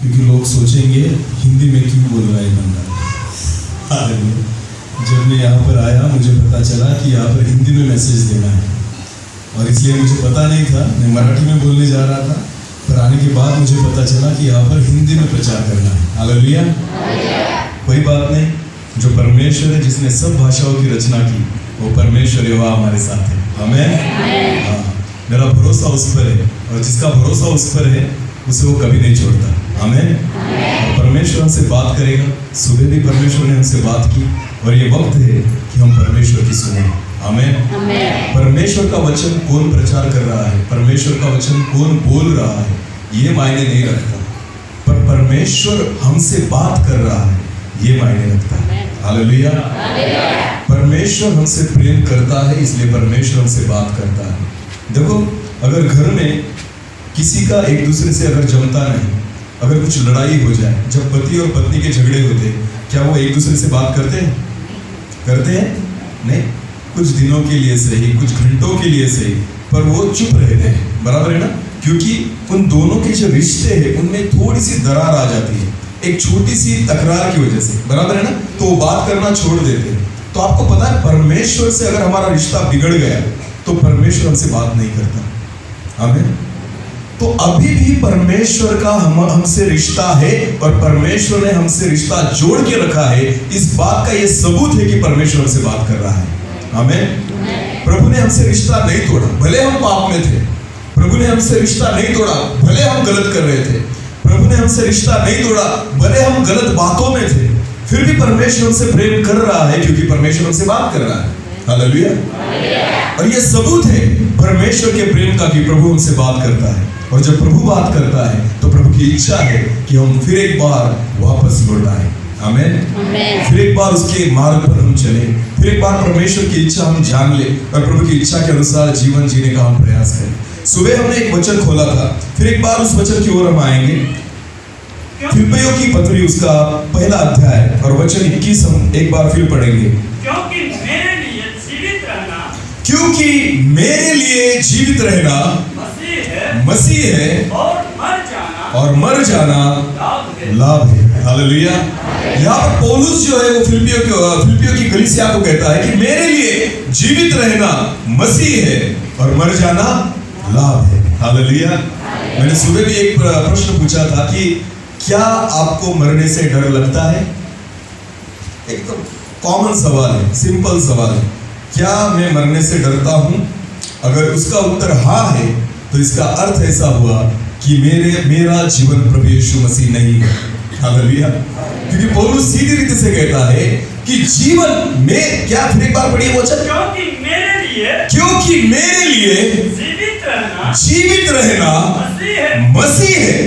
क्योंकि लोग सोचेंगे हिंदी में क्यों बोल रहा है बंदा। जब मैं यहाँ पर आया मुझे पता चला कि यहाँ पर हिंदी में मैसेज देना है, और इसलिए मुझे पता नहीं था, मैं मराठी में बोलने जा रहा था, पर आने के बाद मुझे पता चला कि यहाँ पर हिंदी में प्रचार करना है। हालेलुया। कोई बात नहीं, जो परमेश्वर है जिसने सब भाषाओं की रचना की, वो परमेश्वर है, वह हमारे साथ है। आमीन। हाँ, मेरा भरोसा उस पर है, और जिसका भरोसा उस पर है उसे वो कभी नहीं छोड़ता। आमीन। और परमेश्वर हमसे बात करेगा। सुबह भी परमेश्वर ने हमसे बात की, और ये वक्त है कि हम परमेश्वर की सुने। आमीन। परमेश्वर का वचन कौन प्रचार कर रहा है, परमेश्वर का वचन कौन बोल रहा है, ये मायने नहीं रखता, पर परमेश्वर हमसे बात कर रहा है, ये मायने रखता है। हालेलुया। परमेश्वर हमसे प्रेम करता है, इसलिए परमेश्वर हमसे बात करता है। देखो, अगर घर में किसी का एक दूसरे से अगर जमता नहीं, अगर कुछ लड़ाई हो जाए, जब पति और पत्नी के झगड़े होते, क्या वो एक दूसरे से बात करते हैं? करते हैं? नहीं। कुछ दिनों के लिए सही, कुछ घंटों के लिए सही, पर वो चुप रहते हैं। बराबर है ना? क्योंकि उन दोनों के जो रिश्ते हैं उनमें थोड़ी सी दरार आ जाती है, एक छोटी सी तकरार की वजह से। बराबर है ना? तो वो बात करना छोड़ देते हैं। तो आपको पता है, परमेश्वर से अगर हमारा रिश्ता बिगड़ गया तो परमेश्वर हमसे बात नहीं करता। आमीन। तो अभी भी परमेश्वर का हमसे रिश्ता है, और परमेश्वर ने हमसे रिश्ता जोड़ के रखा है। इस बात का ये सबूत है कि परमेश्वर हमसे बात कर रहा है। आमीन। प्रभु ने हमसे रिश्ता नहीं तोड़ा, भले हम पाप में थे। प्रभु ने हमसे रिश्ता नहीं तोड़ा, भले हम गलत कर रहे थे। प्रभु ने हमसे रिश्ता नहीं तोड़ा, भले हम गलत बातों में थे। फिर भी परमेश्वर हमसे प्रेम कर रहा है, क्योंकि परमेश्वर हमसे बात कर रहा है। हालेलुया। और ये सबूत है परमेश्वर के प्रेम का कि प्रभु हमसे बात करता है। और जब प्रभु बात करता है तो प्रभु की इच्छा है कि हम फिर एक बार वापस लौट आए। आमीन। फिर एक बार उसके मार्ग पर हम चले, फिर एक बार परमेश्वर की इच्छा हम जान ले, और प्रभु की इच्छा के अनुसार जीवन जीने का हम प्रयास करें। सुबह हमने एक वचन खोला था, फिर एक बार उस वचन की ओर हम आएंगे। फिलिप्पियों की पत्री, उसका पहला अध्याय और वचन 21 हम एक बार फिर पढ़ेंगे। क्योंकि मेरे लिए जीवित रहना मसीह है, और मर जाना लाभ है। हालेलुया। यहाँ पर पौलुस जो है वो फिलिप्पियों की कलीसिया को कहता है कि मेरे लिए जीवित रहना मसीह है, और मर जाना लाभ है। हालेलुया। मैंने सुबह भी एक प्रश्न पूछा था कि क्या आपको मरने से डर लगता है? एकदम कॉमन सवाल है, सिंपल सवाल है। क्या मैं मरने से डरता हूं? अगर उसका उत्तर हाँ है तो इसका अर्थ ऐसा हुआ कि मेरा जीवन प्रभु यीशु मसीह नहीं है। हालेलुया। क्योंकि पौलुस सीधी रीति से कहता है कि जीवन में क्या, फिर एक बार पढ़िए वचन, क्योंकि मेरे लिए जीवित रहना मसीह है,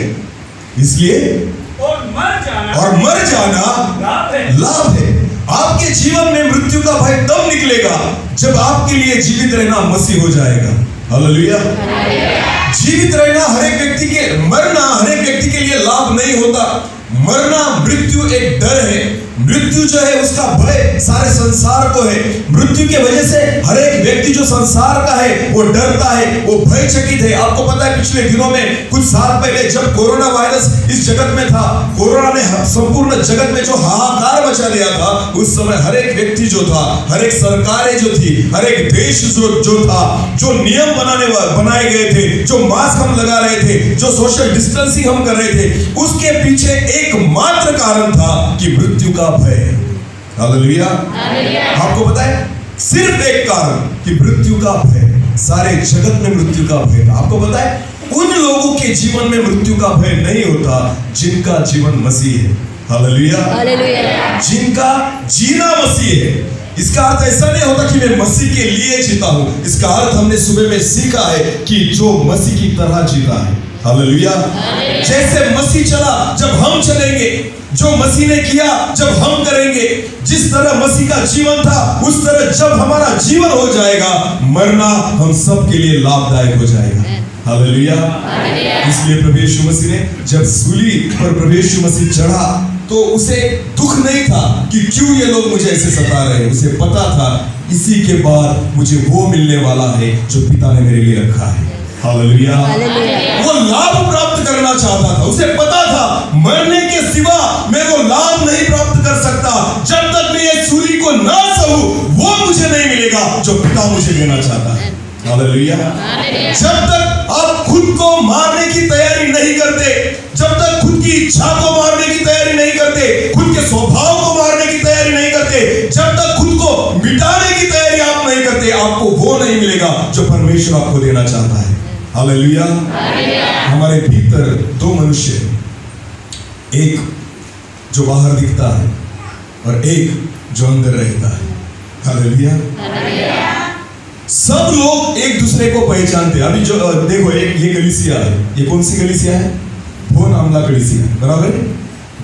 इसलिए और मर जाना लाभ है। आपके जीवन में मृत्यु का भय तब निकलेगा जब आपके लिए जीवित रहना मसीह हो जाएगा। हालेलुया। जीवित रहना हर एक व्यक्ति के, मरना हर एक व्यक्ति के लिए लाभ नहीं होता। मरना, मृत्यु एक डर है। मृत्यु जो है उसका भय सारे संसार को है। मृत्यु के वजह से हर एक व्यक्ति जो संसार का है वो डरता है, वो भयचकित है। आपको पता है पिछले दिनों में, कुछ साल पहले जब कोरोना वायरस इस जगत में था, कोरोना ने संपूर्ण जगत में जो हाहाकार मचा दिया था, उस समय हर एक व्यक्ति जो था, हर एक सरकारें जो थी, हर एक देश जो था, जो नियम बनाए गए थे, जो मास्क हम लगा रहे थे, जो सोशल डिस्टेंसिंग हम कर रहे थे, उसके पीछे एकमात्र कारण था कि मृत्यु का भय। हालेलुया। आपको पता है, सिर्फ एक कारण कि मृत्यु का भय। सारे जगत में मृत्यु का भय था। आपको पता है, उन लोगों के जीवन में मृत्यु का भय नहीं होता जिनका जीवन मसीह है। हालेलुया। जिनका जीना मसीह है। इसका अर्थ ऐसा नहीं होता कि मैं मसीह के लिए जीता हूं। इसका अर्थ हमने सुबह में सीखा है कि जो मसीह की तरह जीता है। हालेलुया। जैसे मसीह चला, जब हम चलेंगे, जो मसीह ने किया जब हम करेंगे, जिस तरह मसीह का जीवन था उस तरह जब हमारा जीवन हो जाएगा, मरना हम सब के लिए लाभदायक हो जाएगा। हालेलुया। इसलिए प्रभु यीशु मसीह ने जब सूली पर प्रभु यीशु मसीह चढ़ा तो उसे दुख नहीं था कि क्यों ये लोग मुझे ऐसे सता रहे हैं। उसे पता था इसी के बाद मुझे वो मिलने वाला है जो पिता ने मेरे लिए रखा है। हालेलुया। वो लाभ प्राप्त करना चाहता था। उसे पता था मैं जो पिता मुझे देना चाहता है। हालेलुया। जब तक आप खुद को मारने की तैयारी नहीं करते, जब तक खुद की इच्छा को मारने की तैयारी नहीं करते, खुद के स्वभाव को मारने की तैयारी नहीं करते, जब तक खुद को मिटाने की तैयारी आप नहीं करते, आपको वो नहीं मिलेगा जो परमेश्वर आपको देना चाहता है। हालेलुया। हमारे भीतर दो मनुष्य, एक जो बाहर दिखता है और एक जो अंदर रहता है। हालेलुया। सब लोग एक दूसरे को पहचानते हैं। अभी जो देखो, एक ये कलीसिया है, ये कौन सी कलीसिया है? भोन आमला कलीसिया, बराबर है।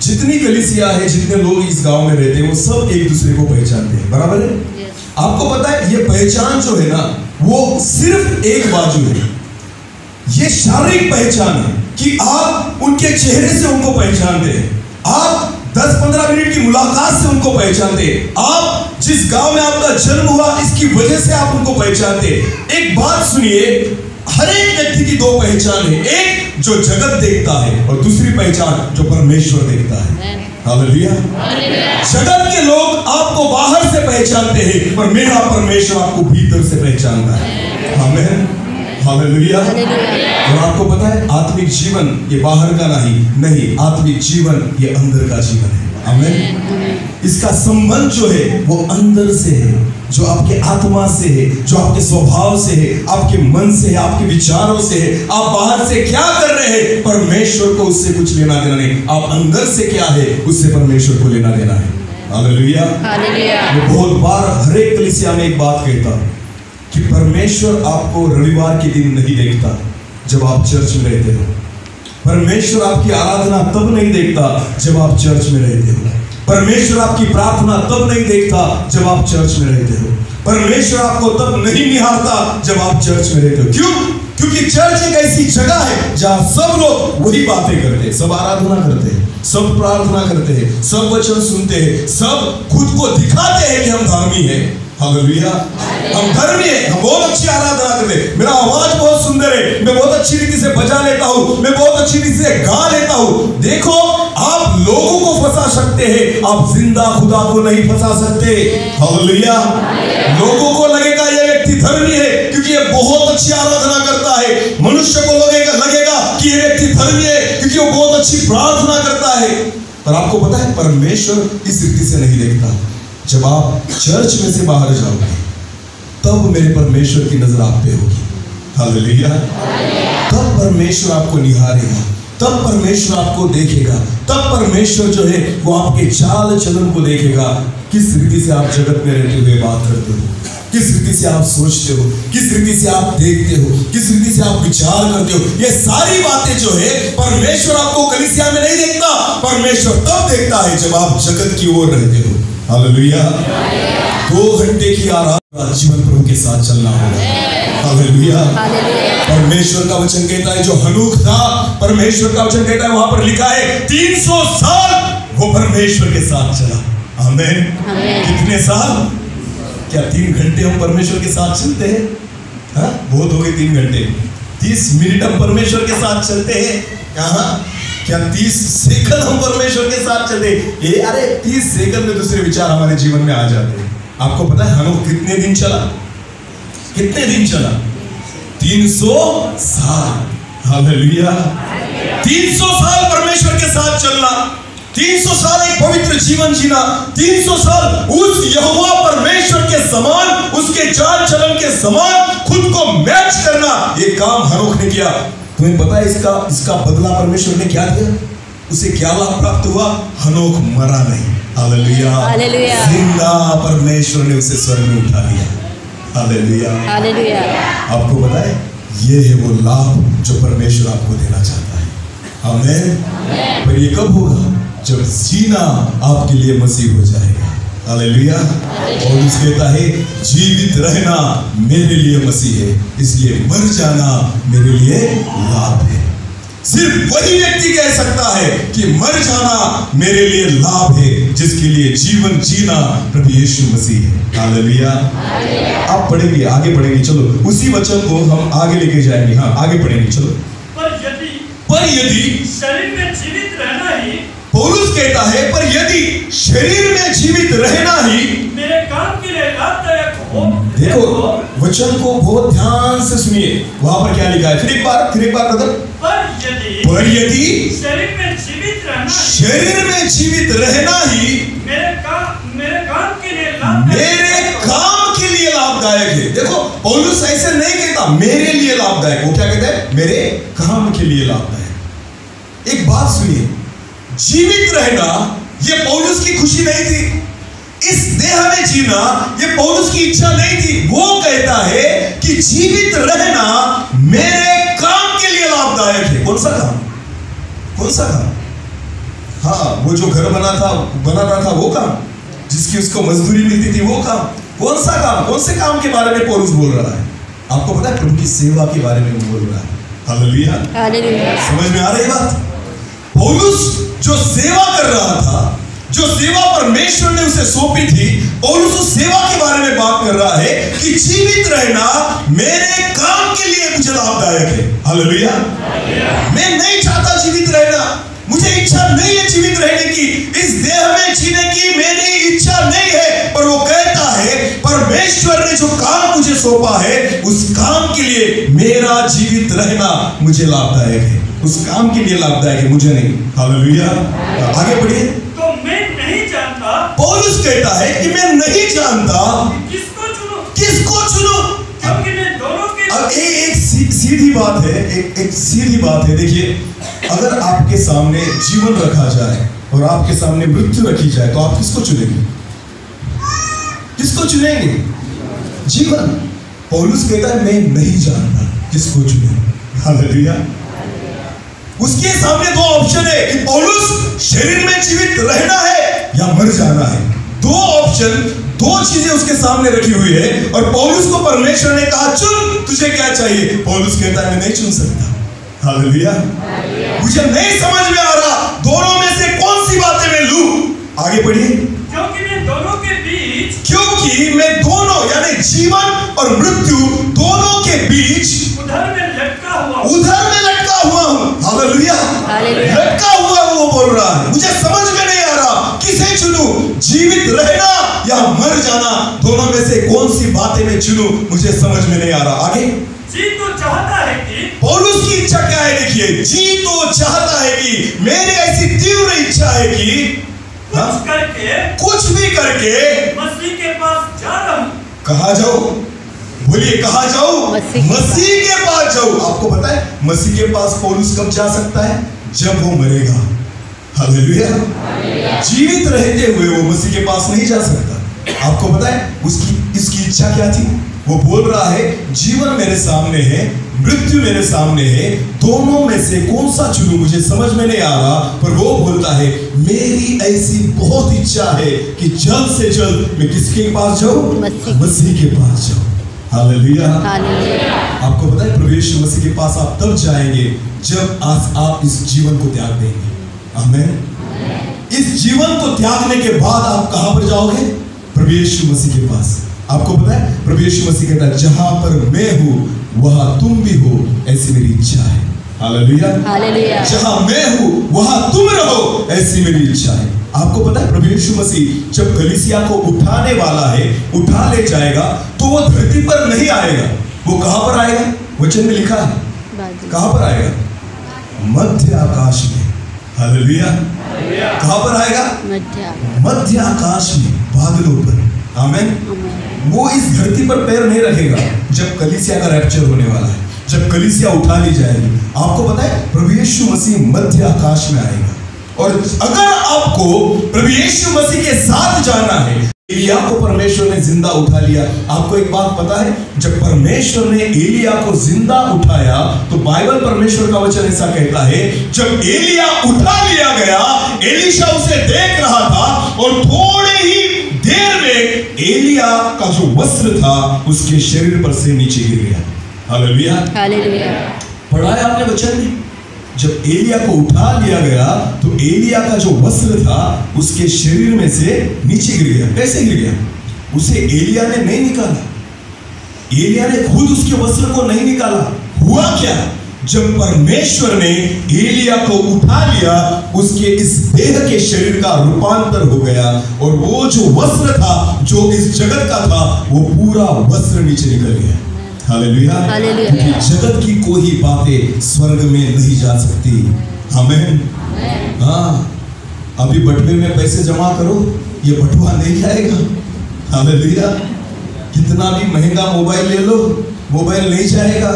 जितनी कलीसिया है, जितने लोग इस गांव में रहते हैं, वो सब एक दूसरे को पहचानते हैं, बराबर है। आपको पता है ये पहचान जो है ना, वो सिर्फ एक बाजू है। ये शारीरिक पहचान है कि आप उनके चेहरे से उनको पहचानते हैं, आप 10-15 मिनट की मुलाकात से उनको पहचानते, आप जिस गांव में आपका जन्म हुआ इसकी वजह से आप उनको पहचानते। एक बात सुनिए, हर एक व्यक्ति की दो पहचान है, एक जो जगत देखता है और दूसरी पहचान जो परमेश्वर देखता है। हालेलुया। जगत के लोग आपको बाहर से पहचानते हैं, पर मेरा परमेश्वर आपको भीतर से पहचानता है। आमीन। हालेलुया। और आपको पता है आत्मिक जीवन ये बाहर का नहीं, आत्मिक जीवन ये अंदर का जीवन है। आमीन। इसका संबंध जो है वो अंदर से है, जो आपके आत्मा से है, जो आपके स्वभाव से है, आपके मन से है, आपके विचारों से है। आप बाहर से क्या कर रहे हैं, परमेश्वर को उससे कुछ लेना देना नहीं। आप अंदर से क्या है, उससे परमेश्वर को लेना देना है। हालेलुया। मैं बहुत बार हर एक कलीसिया में एक बात कहता हूं कि परमेश्वर आपको रविवार के दिन नहीं देखता जब आप चर्च में रहते हो। परमेश्वर आपकी आराधना तब नहीं देखता जब आप चर्च में रहते हो। परमेश्वर आपकी प्रार्थना तब नहीं देखता जब आप चर्च में रहते हो। परमेश्वर आपको तब नहीं निहारता जब आप चर्च में रहते हो। क्यों? क्योंकि चर्च एक ऐसी जगह है जहां सब लोग वही बातें करते हैं, सब आराधना करते हैं, सब प्रार्थना करते हैं, सब वचन सुनते हैं, सब खुद को दिखाते हैं कि हम धर्मी हैं। हालेलुया। हम धर्मी हैं, हम बहुत अच्छी आराधना करते हैं, मेरा आवाज बहुत सुंदर है, मैं बहुत अच्छी रीति से बजा लेता हूँ, मैं बहुत अच्छी रीति से गा लेता हूँ। देखो, आप लोगों को फंसा सकते हैं, आप जिंदा खुदा को नहीं फंसा सकते। हालेलुया। लोगों को लगेगा ये व्यक्ति धर्मी है क्योंकि ये बहुत अच्छी आराधना करता है। मनुष्य को लगेगा कि ये व्यक्ति धर्मी है क्योंकि वो बहुत अच्छी प्रार्थना करता है। पर आपको पता है परमेश्वर इस रीति से नहीं देखता। जब आप चर्च में से बाहर जाओगे तब मेरे परमेश्वर की नजर आप पे होगी। हालेलुया। तब परमेश्वर आपको निहारेगा, तब परमेश्वर आपको देखेगा, तब परमेश्वर जो है वो आपके चाल चलन को देखेगा। किस रीति से आप जगत में रहते हुए बात करते हो, किस रीति से आप सोचते हो, किस रीति से आप देखते हो, किस रीति से आप विचार करते हो, ये सारी बातें जो है परमेश्वर आपको कलीसिया में नहीं देखता। परमेश्वर तब देखता है जब आप जगत की ओर रहते हो। हालेलुया। 2 घंटे की आराधना जीवन प्रभु के साथ चलना होगा। हालेलुया। परमेश्वर का वचन कहता है, जो हनूक था, परमेश्वर का वचन कहता है, वहां पर लिखा है 300 साल वो परमेश्वर के साथ चला। आमीन। कितने साल? क्या 3 घंटे हम परमेश्वर के साथ चलते हैं? हाँ, बहुत हो गए 3 घंटे। 30 मिनट हम परमेश्वर के साथ चलते हैं। क्या 30 सेकंड हम परमेश्वर के साथ चलते? ये अरे 30 सेकंड में दूसरे विचार हमारे जीवन में आ जाते हैं। आपको पता है हनोक कितने दिन चला? कितने दिन चला? 300 साल। हालेलुया। 300 साल परमेश्वर के साथ चलना, 300 साल एक पवित्र जीवन जीना, 300 साल उस यहोवा परमेश्वर के समान, उसके चाल चलन के समान खुद को मैच करना, ये काम हनोक ने किया। तुम्हें पता है इसका बदला परमेश्वर ने क्या दिया? उसे क्या लाभ प्राप्त हुआ? हनोक मरा नहीं। हालेलुया। जिंदा परमेश्वर ने उसे स्वर्ग में उठा लिया। हालेलुया। आपको पता है ये है वो लाभ जो परमेश्वर आपको देना चाहता है। आमीन। पर ये कब होगा? जब जीना आपके लिए मसीह हो जाएगा। हालेलुया। और उसके कहता है जीवित रहना मेरे लिए मसीह है, इसलिए मर जाना मेरे लिए लाभ है। सिर्फ वही व्यक्ति कह सकता है कि मर जाना मेरे लिए लाभ है, जिसके लिए जीवन जीना प्रभु यीशु मसीह है। हालेलुया। आप पढ़ेंगे, आगे पढ़ेंगे, चलो उसी वचन को हम आगे लेके जाएंगे। हाँ, आगे पढ़ेंगे, चलो। पर यदि शरीर में जीवित रहना ही, पौलुस कहता है, पर यदि शरीर में जीवित रहना ही मेरे काम के लिए लाभदायक हो, देखो वचन को बहुत ध्यान से सुनिए, वहां पर क्या लिखा है, फिर एक बार ब्रदर। पर यदि शरीर में जीवित रहना ही मेरे काम के लिए लाभदायक है। देखो पौलुस ऐसे नहीं कहता मेरे लिए लाभदायक, वो क्या कहता है, मेरे काम के लिए लाभदायक। एक बात सुनिए, जीवित रहना ये पौलुस की खुशी नहीं थी, इस देह में जीना ये पौलुस की इच्छा नहीं थी। वो कहता है कि जीवित रहना मेरे काम के लिए लाभदायक है। कौन सा काम? हाँ, वो जो घर बना रहा था वो काम, जिसकी उसको मजदूरी मिलती थी वो काम। कौन सा काम? कौन से काम के बारे में पौलुस बोल रहा है? आपको पता है, प्रभु की सेवा के बारे में बोल रहा है। हालेलुया, समझ में आ रही बात? पौलुस जो सेवा कर रहा था, जो सेवा परमेश्वर ने उसे सौंपी थी, पौलुस उस सेवा के बारे में बात कर रहा है कि जीवित रहना मेरे काम के लिए मुझे लाभदायक है। हालेलुया, मैं नहीं चाहता जीवित रहना, मुझे इच्छा नहीं है जीवित रहने की, इस देह में जीने की मेरी इच्छा नहीं है। पर वो कहता है परमेश्वर ने जो काम मुझे सौंपा है उस काम के लिए मेरा जीवित रहना मुझे लाभदायक है, उस काम के लिए लाभदायक है, मुझे नहीं। हालेलुया, आगे बढ़िए। तो मैं नहीं जानता, पौलुस कहता है कि मैं नहीं जानता किसको चुनूं, क्योंकि मैं दोनों के। अब एक सीधी बात है, एक सीधी बात है। देखिए, अगर आपके सामने जीवन रखा जाए और आपके सामने मृत्यु रखी जाए तो आप किसको चुनेंगे? जीवन। पौलुस कहता है मैं नहीं जानता किसको चुने। हालेलुया, उसके सामने दो ऑप्शन है कि पौलुस शरीर में जीवित रहना है या मर जाना है। दो ऑप्शन, दो चीजें उसके सामने रखी हुई है और पौलुस को परमेश्वर ने कहा चुन, तुझे क्या चाहिए? पौलुस कहता है मैं नहीं चुन सकता। हालेलुया, मुझे नहीं समझ में आ रहा दोनों में से कौन सी बातें मैं लूं। आगे बढ़िए। क्योंकि मैं दोनों यानी जीवन और मृत्यु दोनों के बीच उधर में लटका हुआ हूं। हालेलुया, लटका हुआ हूं। वो बोल रहा है मुझे समझ में नहीं आ रहा किसे चुनूं, जीवित रहना या मर जाना, दोनों में से कौन सी बातें मैं चुनूं, मुझे समझ में नहीं आ रहा। आगे। जी तो चाहता है कि, पौलुस की इच्छा क्या है? देखिए, जी तो चाहता है कि, मेरी ऐसी तीव्र इच्छा है कि कुछ भी करके मसीह के पास जा रहा हूं। कहाँ जाओ? बोलिए, कहाँ जाओ? मसीह के पास जाओ। आपको पता है मसीह के पास पौलुस कब जा सकता है? जब वो मरेगा। हालेलुया, जीवित रहते हुए वो मसीह के पास नहीं जा सकता। आपको पता है इसकी इच्छा क्या थी? वो बोल रहा है जीवन मेरे सामने है, मृत्यु मेरे सामने है, दोनों में से कौन सा चुनूं, मुझे समझ में नहीं आ रहा। पर वो बोलता है मेरी ऐसी बहुत इच्छा है कि जल्द से जल्द मैं किसके पास जाऊं? मसीह के पास जाऊं। हालेलुया, आपको पता है प्रभु यीशु मसीह के पास आप तब जाएंगे जब आप इस जीवन को त्याग देंगे। आमीन। इस जीवन को त्यागने के बाद आप कहां पर जाओगे? प्रभु यीशु मसीह के पास। आपको पता है प्रभु यीशु मसीह कहता है जहां पर मैं हूं वहां तुम भी हो, ऐसी मेरी इच्छा है। हालेलुया, जहां मैं हूं वहां तुम रहो, ऐसी मेरी इच्छा है। आपको पता है प्रभु यीशु मसीह जब कलीसिया को उठाने वाला है, उठा ले जाएगा, तो वो धरती पर नहीं आएगा। वो कहां पर आएगा? वचन में लिखा है कहां पर आएगा? मध्य आकाश में। हालेलुया, कहां पर आएगा? मध्य आकाश में, बादलों पर। आमीन। वो इस धरती पर पैर नहीं रखेगा जब कलीसिया का रैप्चर होने वाला है, जब कलीसिया उठा ली जाएगी। आपको पता है प्रभु यीशु मसीह मध्य आकाश में आएगा। और अगर आपको प्रभु यीशु मसीह के साथ जाना है, एलिया को परमेश्वर ने जिंदा उठा लिया। आपको एक बात पता है, जब परमेश्वर ने एलिया को जिंदा उठाया तो बाइबल परमेश्वर का वचन ऐसा कहता है, जब एलिया उठा लिया गया, एलीशा उसे देख रहा था और थोड़े ही देर में एलिया का जो वस्त्र था उसके शरीर पर से नीचे गिर गया। हालेलुया, पढ़ा है आपने वचन में? जब एलिया को उठा लिया गया तो एलिया का जो वस्त्र था उसके शरीर में से नीचे गिर गया। कैसे गिर गया? उसे एलिया ने नहीं निकाला, एलिया ने खुद उसके वस्त्र को नहीं निकाला। हुआ क्या? जब परमेश्वर ने एलिया को उठा लिया, उसके इस देह के शरीर का रूपांतर हो गया और वो जो वस्त्र था जो इस जगत का था वो पूरा वस्त्र नीचे निकल गया। हालेलुया। हालेलुया। जगत की कोई बातें स्वर्ग में नहीं जा सकती। आमीन। हाँ, अभी बटुए में पैसे जमा करो, ये बटुआ नहीं जाएगा। हालेलुया। कितना भी महंगा मोबाइल ले लो, मोबाइल नहीं जाएगा।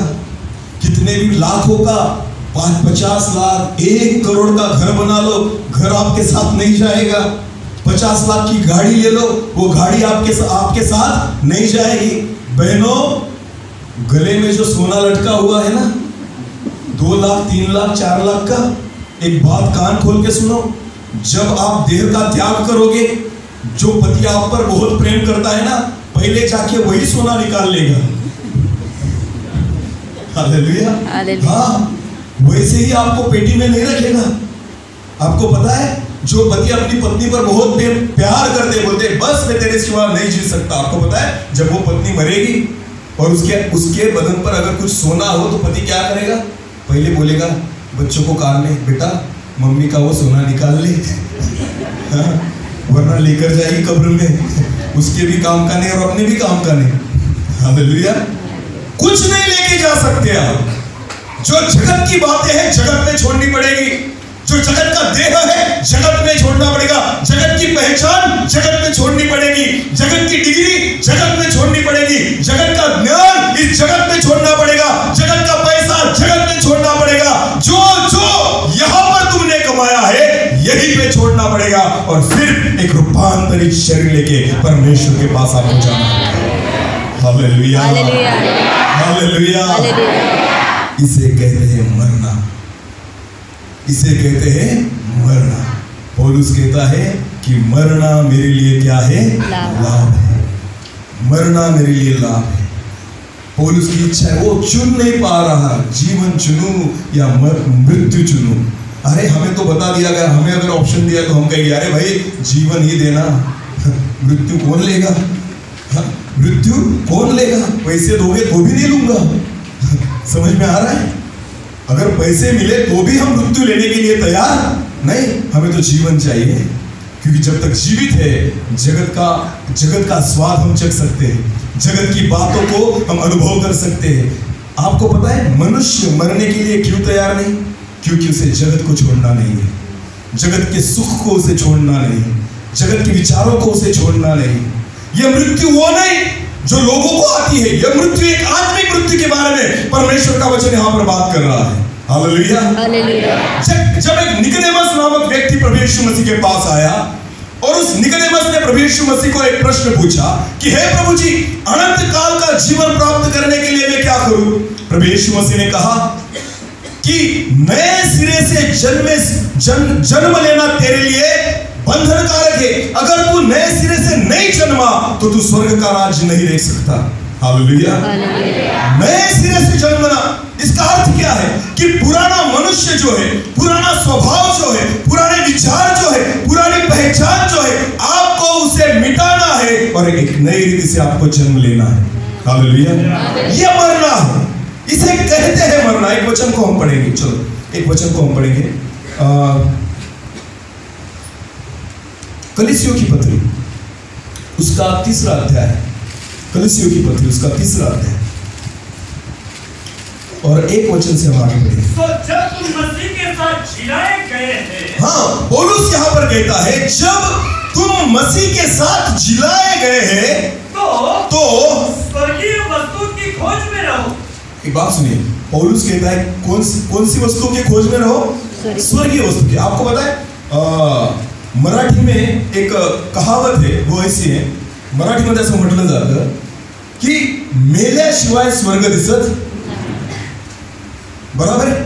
कितने भी लाखों का 50 लाख 1 करोड़ का घर बना लो, घर आपके साथ नहीं जाएगा। 50 लाख की गाड़ी ले लो, वो गाड़ी आपके साथ नहीं जाएगी। बहनों, गले में जो सोना लटका हुआ है ना, 2 लाख 3 लाख 4 लाख का, एक बात कान खोल के सुनो, जब आप देह का त्याग करोगे, जो पति आप पर बहुत प्रेम करता है ना, पहले जाके वही सोना निकाल लेगा। हालेलुया। हाँ, वैसे ही आपको पेटी में नहीं रखेगा। आपको पता है, जो पति अपनी पत्नी पर बहुत प्यार करते, बोलते बस मैं तेरे सिवा नहीं जी सकता। आपको पता है, जब वो पत्नी मरेगी और उसके बदन पर अगर कुछ सोना हो तो पति क्या करेगा? पहले बोलेगा बच्चों को कान में, बेटा मम्मी का वो सोना निकाल ले, हाँ, वरना लेकर जाएगी कब्र में। उसके भी काम का नहीं और अपने भी काम का नहीं। हालेलुया। कुछ नहीं लेके जा सकते आप। जो जगत की बातें हैं जगत में छोड़नी पड़ेगी। जो जगत का देह है जगत में छोड़ना पड़ेगा। जगत की पहचान जगत में छोड़नी पड़ेगी। जगत की डिग्री जगत में छोड़नी पड़ेगी। जगत का ज्ञान इस जगत में छोड़ना पड़ेगा। जगत का पैसा जगत में छोड़ना पड़ेगा। जो जो यहां पर तुमने कमाया है यहीं पे छोड़ना पड़ेगा और फिर एक रूपांतरित शरीर लेके परमेश्वर के पास आपको जाना है। हालेलुया। हालेलुया। हालेलुया। हालेलुया। इसे कहते हैं मरना। इसे कहते हैं मरना। पौलुस कहता है कि मरना मेरे लिए क्या है? लाभ है। मरना मेरे लिए लाभ है। पौलुस की इच्छा है, वो चुन नहीं पा रहा, जीवन चुनूं या मृत्यु चुनूं। अरे हमें तो बता दिया गया, हमें अगर ऑप्शन दिया तो हम कहेंगे अरे भाई जीवन ही देना, मृत्यु कौन लेगा? मृत्यु कौन लेगा? पैसे दोगे तो भी नहीं लूंगा। समझ में आ रहा है? अगर पैसे मिले तो भी हम मृत्यु लेने के लिए तैयार नहीं। हमें तो जीवन चाहिए, क्योंकि जब तक जीवित है जगत का स्वाद हम चख सकते हैं, जगत की बातों को हम अनुभव कर सकते हैं। आपको पता है मनुष्य मरने के लिए क्यों तैयार नहीं? क्योंकि उसे जगत को छोड़ना नहीं है, जगत के सुख को उसे छोड़ना नहीं, जगत के विचारों को उसे छोड़ना नहीं। यह मृत्यु वो नहीं जो लोगों को आती है, यह मृत्यु एक आत्मिक मृत्यु के बारे में परमेश्वर का वचन यहाँ पर बात कर रहा है। हालेलुया। हालेलुया। जब एक निकोदेमस नामक व्यक्ति प्रभु यीशु मसीह के पास आया और उस निकोदेमस ने प्रभु यीशु मसीह को एक प्रश्न पूछा कि हे प्रभु जी, अनंत काल का जीवन प्राप्त करने के लिए मैं क्या करूं? प्रभु यीशु मसीह ने कहा कि नए सिरे से जन्म लेना तेरे लिए बंधन कारक है। अगर तू नए सिरे से नहीं जन्मा तो तू स्वर्ग का राज्य नहीं देख सकता। हालेलुया। नए सिरे से जन्मना, इसका अर्थ क्या है कि पुराना मनुष्य जो है, पुराना स्वभाव जो है, पुराने विचार जो है, पुरानी पहचान जो है, आपको उसे मिटाना है और एक नई रीति से आपको जन्म लेना है। हालेलुया। ये मरना है, इसे कहते हैं मरना। एक वचन को हम पढ़ेंगे, चलो एक वचन को हम पढ़ेंगे। कलीसियों की पत्री उसका 3रा अध्याय, कलीसियों की पत्री उसका 3रा अध्याय और एक वचन से हम आगे बढ़ेंगे। तो जब तुम मसीह के साथ जिलाए गए हैं, हाँ, पौलुस यहाँ पर कहता है जब तुम मसीह के साथ जिलाए गए हैं तो स्वर्गीय वस्तु की खोज में रहो। एक बात सुनिए, पौलुस कहता है कौन सी वस्तु की खोज में रहो? स्वर्गीय वस्तु की। आपको पता है मराठी में एक कहावत है, वो ऐसी है, मराठीमध्ये असं म्हटलं जातं की मेल्याशिवाय स्वर्ग दिसत। बराबर है?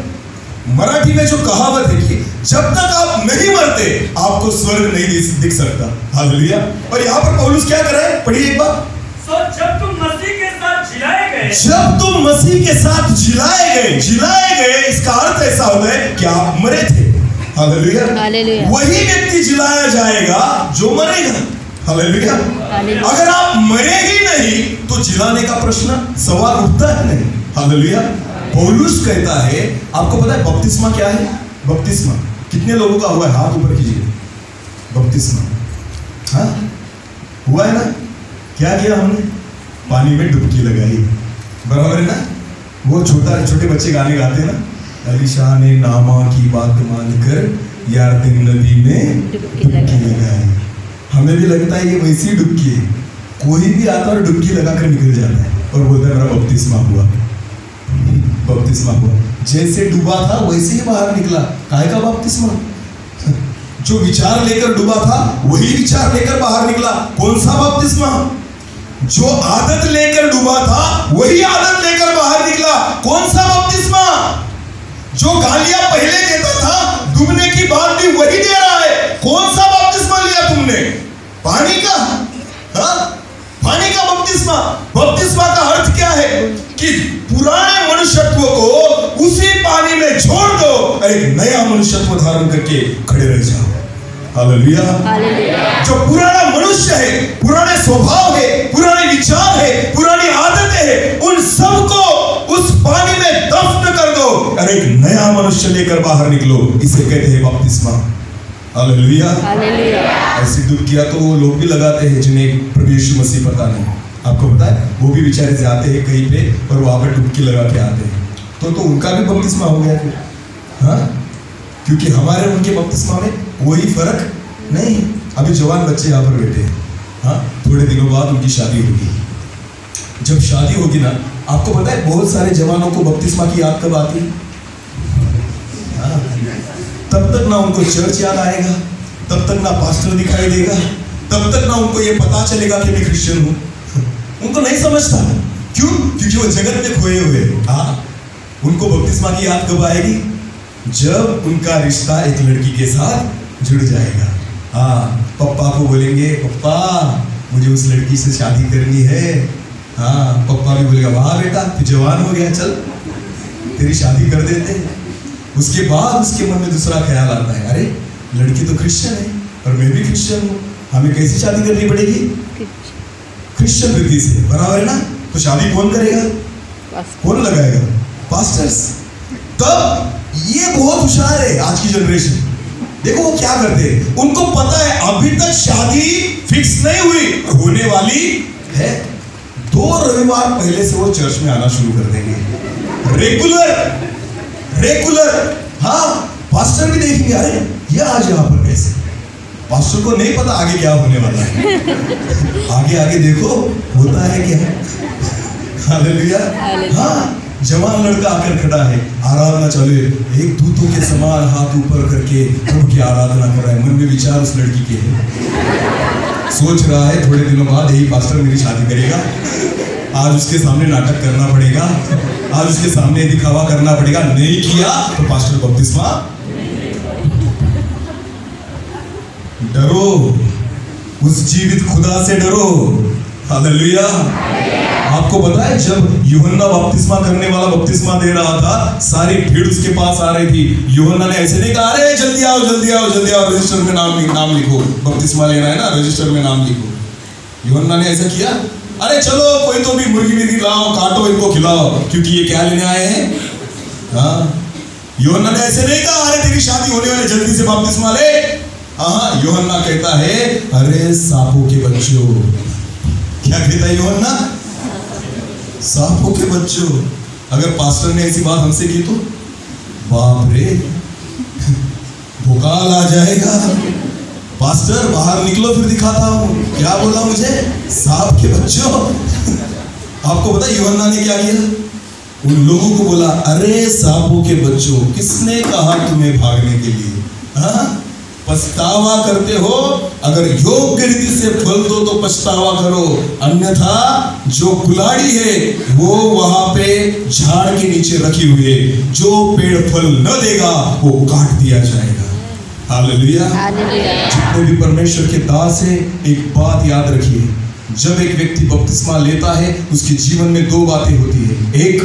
मराठी में जो कहावत है कि जब तक आप नहीं मरते आपको स्वर्ग नहीं दिख सकता। हालेलुया। और यहाँ पर पौलुस क्या कर रहा है? पढ़िए एक बार। जब तुम मसीह के साथ जिलाए गए, जब तुम मसीह के साथ जिलाए गए, इसका अर्थ ऐसा होता है कि आप मरे थे। हालेलुया। हालेलुया। वही व्यक्ति जिलाया जाएगा जो मरेगा। हालेलुया। अगर आप मरे ही नहीं तो जिलाने का प्रश्न सवाल उठता है नहीं। हालेलुया। पौलुस कहता है, आपको पता है बपतिस्मा क्या है? बपतिस्मा कितने लोगों का हुआ है? हाथ ऊपर कीजिए। बपतिस्मा हाँ हुआ है ना? क्या किया हमने? पानी में डुबकी लगाई, बराबर है ना? वो छोटे बच्चे गाने गाते हैं ना, अलीशा ने नामा की बात मानकर यारदन नदी में डुबकी लगाई। हमें भी लगता है ये वैसी ही डुबकी है, कोई भी आता और डुबकी लगाकर निकल जाता है और बोलता है मेरा बपतिस्मा हुआ, बपतिस्मा हुआ। जैसे डूबा था वैसे ही बाहर निकला। काहे का बपतिस्मा? जो विचार लेकर डूबा था वही विचार लेकर बाहर निकला। कौन सा बपतिस्मा? जो आदत लेकर डूबा था वही आदत लेकर बाहर निकला। कौन सा बपतिस्मा? जो गालियां पहले देता था डूबने की बात भी वही दे रहा है। कौन सा बपतिस्मा लिया तुमने? पानी का? हाँ? पानी का बपतिस्मा। बपतिस्मा का अर्थ क्या है? कि पुराने मनुष्यत्व को उसी पानी में छोड़ दो, एक नया मनुष्यत्व धारण करके खड़े रह जाओ। हालेलुया। जो पुराना मनुष्य है, पुराने स्वभाव है, पुराने विचार है, पुरानी आदतें है, उन सबको उस पानी में दफन कर दो और एक नया मनुष्य लेकर बाहर निकलो। इसे कहते हैं बपतिस्मा। हालेलुया। ऐसी डुबकियां तो वो लोग भी लगाते हैं जिन्हें प्रभु यीशु मसीह पता नहीं। आपको पता है वो भी बेचारे जाते हैं कहीं पे और वहां पर डुबकी लगा के आते हैं, तो उनका भी बपतिस्मा हो गया फिर। हाँ, क्योंकि हमारे उनके बपतिस्मा में कोई फर्क नहीं। अभी जवान बच्चे यहाँ पर बैठे हैं, हाँ, थोड़े दिनों बाद उनकी शादी होगी। जब शादी होगी ना, आपको पता है बहुत सारे जवानों को बपतिस्मा की याद कब आती है? हाँ, तब तक ना उनको चर्च याद आएगा, तब तक ना पास्टर दिखाई देगा, तब तक ना उनको ये पता चलेगा कि मैं क्रिश्चियन हूँ। उनको नहीं समझता। क्यों? क्योंकि वो जगत में खोए हुए। हाँ, उनको बपतिस्मा की याद कब आएगी? जब उनका रिश्ता एक लड़की के साथ जुड़ जाएगा। हाँ, पप्पा को बोलेंगे पप्पा मुझे उस लड़की से शादी करनी है। हाँ, पप्पा भी बोलेगा वाह बेटा तू जवान हो गया, चल तेरी शादी कर देते हैं। उसके बाद उसके मन में दूसरा ख्याल आता है, अरे लड़की तो क्रिश्चियन है और मैं भी क्रिश्चियन हूँ, हमें कैसी शादी करनी पड़ेगी? क्रिश्चियन रीति से, बराबर है ना? तो शादी कौन करेगा? कौन लगाएगा? पास्टर्स। तब ये बहुत होशियार है आज की जनरेशन। देखो वो क्या करते हैं, उनको पता है अभी तक शादी फिक्स नहीं हुई, होने वाली है। 2 रविवार पहले से वो चर्च में आना शुरू कर देंगे, रेगुलर। हाँ, पास्टर भी देखेंगे, अरे ये आज यहाँ पर कैसे? पास्टर को नहीं पता आगे क्या होने वाला है। आगे देखो होता है क्या। हालेलुया। हाँ, जवान लड़का आकर खड़ा है, आराधना चालू है, एक दूतों के समान हाथ ऊपर करके प्रभु की आराधना कर रहा है। मन में विचार उस लड़की के है, सोच रहा है थोड़े दिनों बाद यही पास्टर मेरी शादी करेगा। आज उसके सामने नाटक करना पड़ेगा, आज उसके सामने दिखावा करना पड़ेगा। नहीं किया तो पास्टर बपतिस्मा। डरो, उस जीवित खुदा से डरो। हालेलुया। आपको पता है जब यूहन्ना बपतिस्मा करने वाला बपतिस्मा दे रहा था, सारी भीड़ उसके पास आ रही थी। यूहन्ना ने ऐसे नहीं कहा अरे जल्दी आओ जल्दी आओ जल्दी आओ, रजिस्टर में नाम लिखो, बपतिस्मा लेना है ना, रजिस्टर में नाम लिखो। यूहन्ना ने ऐसा किया, अरे चलो कोई तो भी मुर्गी लाओ, काटो इनको खिलाओ, क्योंकि ये क्या लेने आए हैं। हाँ, यूहन्ना ने ऐसे नहीं कहा अरे तेरी शादी होने वाली जल्दी से बपतिस्मा ले। हाँ, यूहन्ना कहता है अरे सांपों के बच्चों। क्या कहता है यूहन्ना? सांपों के बच्चों। अगर पास्टर ने ऐसी बात हमसे की तो बाप रे, भूकाल आ जाएगा। पास्टर बाहर निकलो फिर दिखाता हूँ। क्या बोला मुझे? सांप के बच्चों। आपको पता यूहन्ना ने क्या किया? उन लोगों को बोला अरे सांपों के बच्चों, किसने कहा तुम्हें भागने के लिए? हाँ, पछतावा करते हो, अगर योग्य रीति से फल दो तो पछतावा करो, अन्यथा जो कुल्हाड़ी है वो वहां पे झाड़ के नीचे रखी हुई है, जो पेड़ फल न देगा वो काट दिया जाएगा। हालेलुया। जितने भी परमेश्वर के दास है, एक बात याद रखिए, जब एक व्यक्ति बपतिस्मा लेता है उसके जीवन में 2 बातें होती है। एक,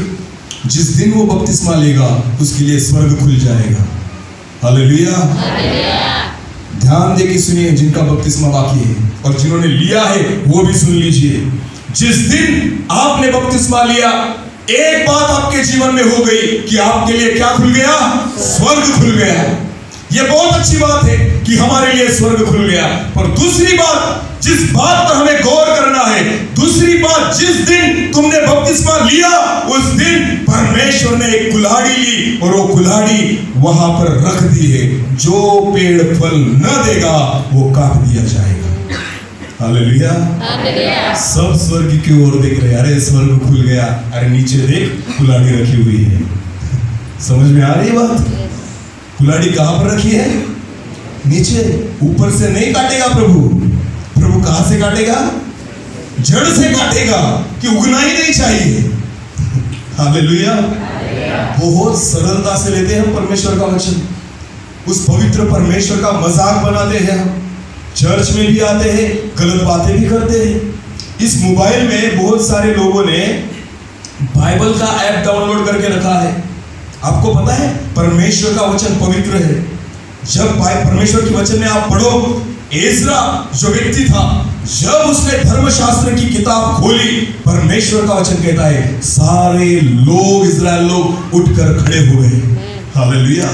जिस दिन वो बपतिस्मा लेगा उसके लिए स्वर्ग खुल जाएगा। हालेलुया। ध्यान दे के सुनिए, जिनका बपतिस्मा बाकी है और जिन्होंने लिया है वो भी सुन लीजिए। जिस दिन आपने बपतिस्मा लिया एक बात आपके जीवन में हो गई कि आपके लिए क्या खुल गया? स्वर्ग खुल गया। यह बहुत अच्छी बात है कि हमारे लिए स्वर्ग खुल गया। पर दूसरी बात, जिस बात पर हमें गौर करना है, दूसरी बात, जिस दिन तुमने बपतिस्मा लिया उस दिन परमेश्वर ने एक कुल्हाड़ी ली और वो कुल्हाड़ी वहां पर रख दी है। जो पेड़ फल न देगा वो काट दिया जाएगा। हालेलुया। सब स्वर्ग की ओर देख रहे, अरे स्वर्ग खुल गया, अरे नीचे देख कुल्हाड़ी रखी हुई है। समझ में आ रही बात? कुल्हाड़ी कहां पर रखी है? नीचे। ऊपर से नहीं काटेगा प्रभु। प्रभु कहां से काटेगा? जड़ से काटेगा कि उगना ही नहीं चाहिए। हालेलुया। बहुत सरलता से लेते हैं हम परमेश्वर का वचन, उस पवित्र परमेश्वर का मजाक बनाते हैं हम। चर्च में भी आते हैं, गलत बातें भी करते हैं। इस मोबाइल में बहुत सारे लोगों ने बाइबल का ऐप डाउनलोड करके रखा है। आपको पता है परमेश्वर का वचन पवित्र है। जब परमेश्वर के वचन में आप पढ़ो, एजरा जो व्यक्ति था, जब उसने धर्मशास्त्र की किताब खोली, परमेश्वर का वचन कहता है सारे लोग, इजराइल लोग उठकर खड़े हुए। हालेलुया।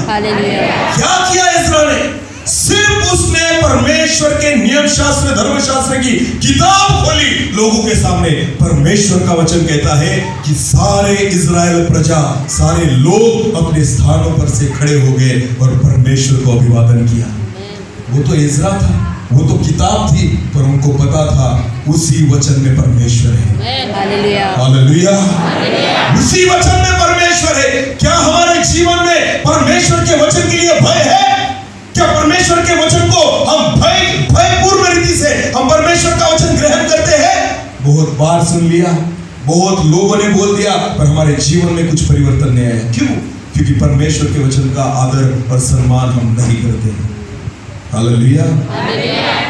क्या किया एजरा ने? सिर्फ उसने परमेश्वर के नियम शास्त्र, धर्मशास्त्र की किताब खोली लोगों के सामने। परमेश्वर का वचन कहता है कि सारे इजराइल प्रजा, सारे लोग अपने स्थानों पर से खड़े हो गए और परमेश्वर को अभिवादन किया। वो तो एजरा था, वो तो किताब थी, पर उनको पता था उसी वचन में परमेश्वर है। हालेलुया। उसी वचन में परमेश्वर है। क्या हमारे जीवन में परमेश्वर के वचन के लिए भय है? क्या परमेश्वर के वचन को हम भयपूर्ण रीति से हम परमेश्वर का वचन ग्रहण करते हैं? बहुत बार सुन लिया, बहुत लोगों ने बोल दिया, पर हमारे जीवन में कुछ परिवर्तन नहीं आया। क्यों? क्योंकि परमेश्वर के वचन का आदर और सम्मान हम नहीं करते। हालेलुया।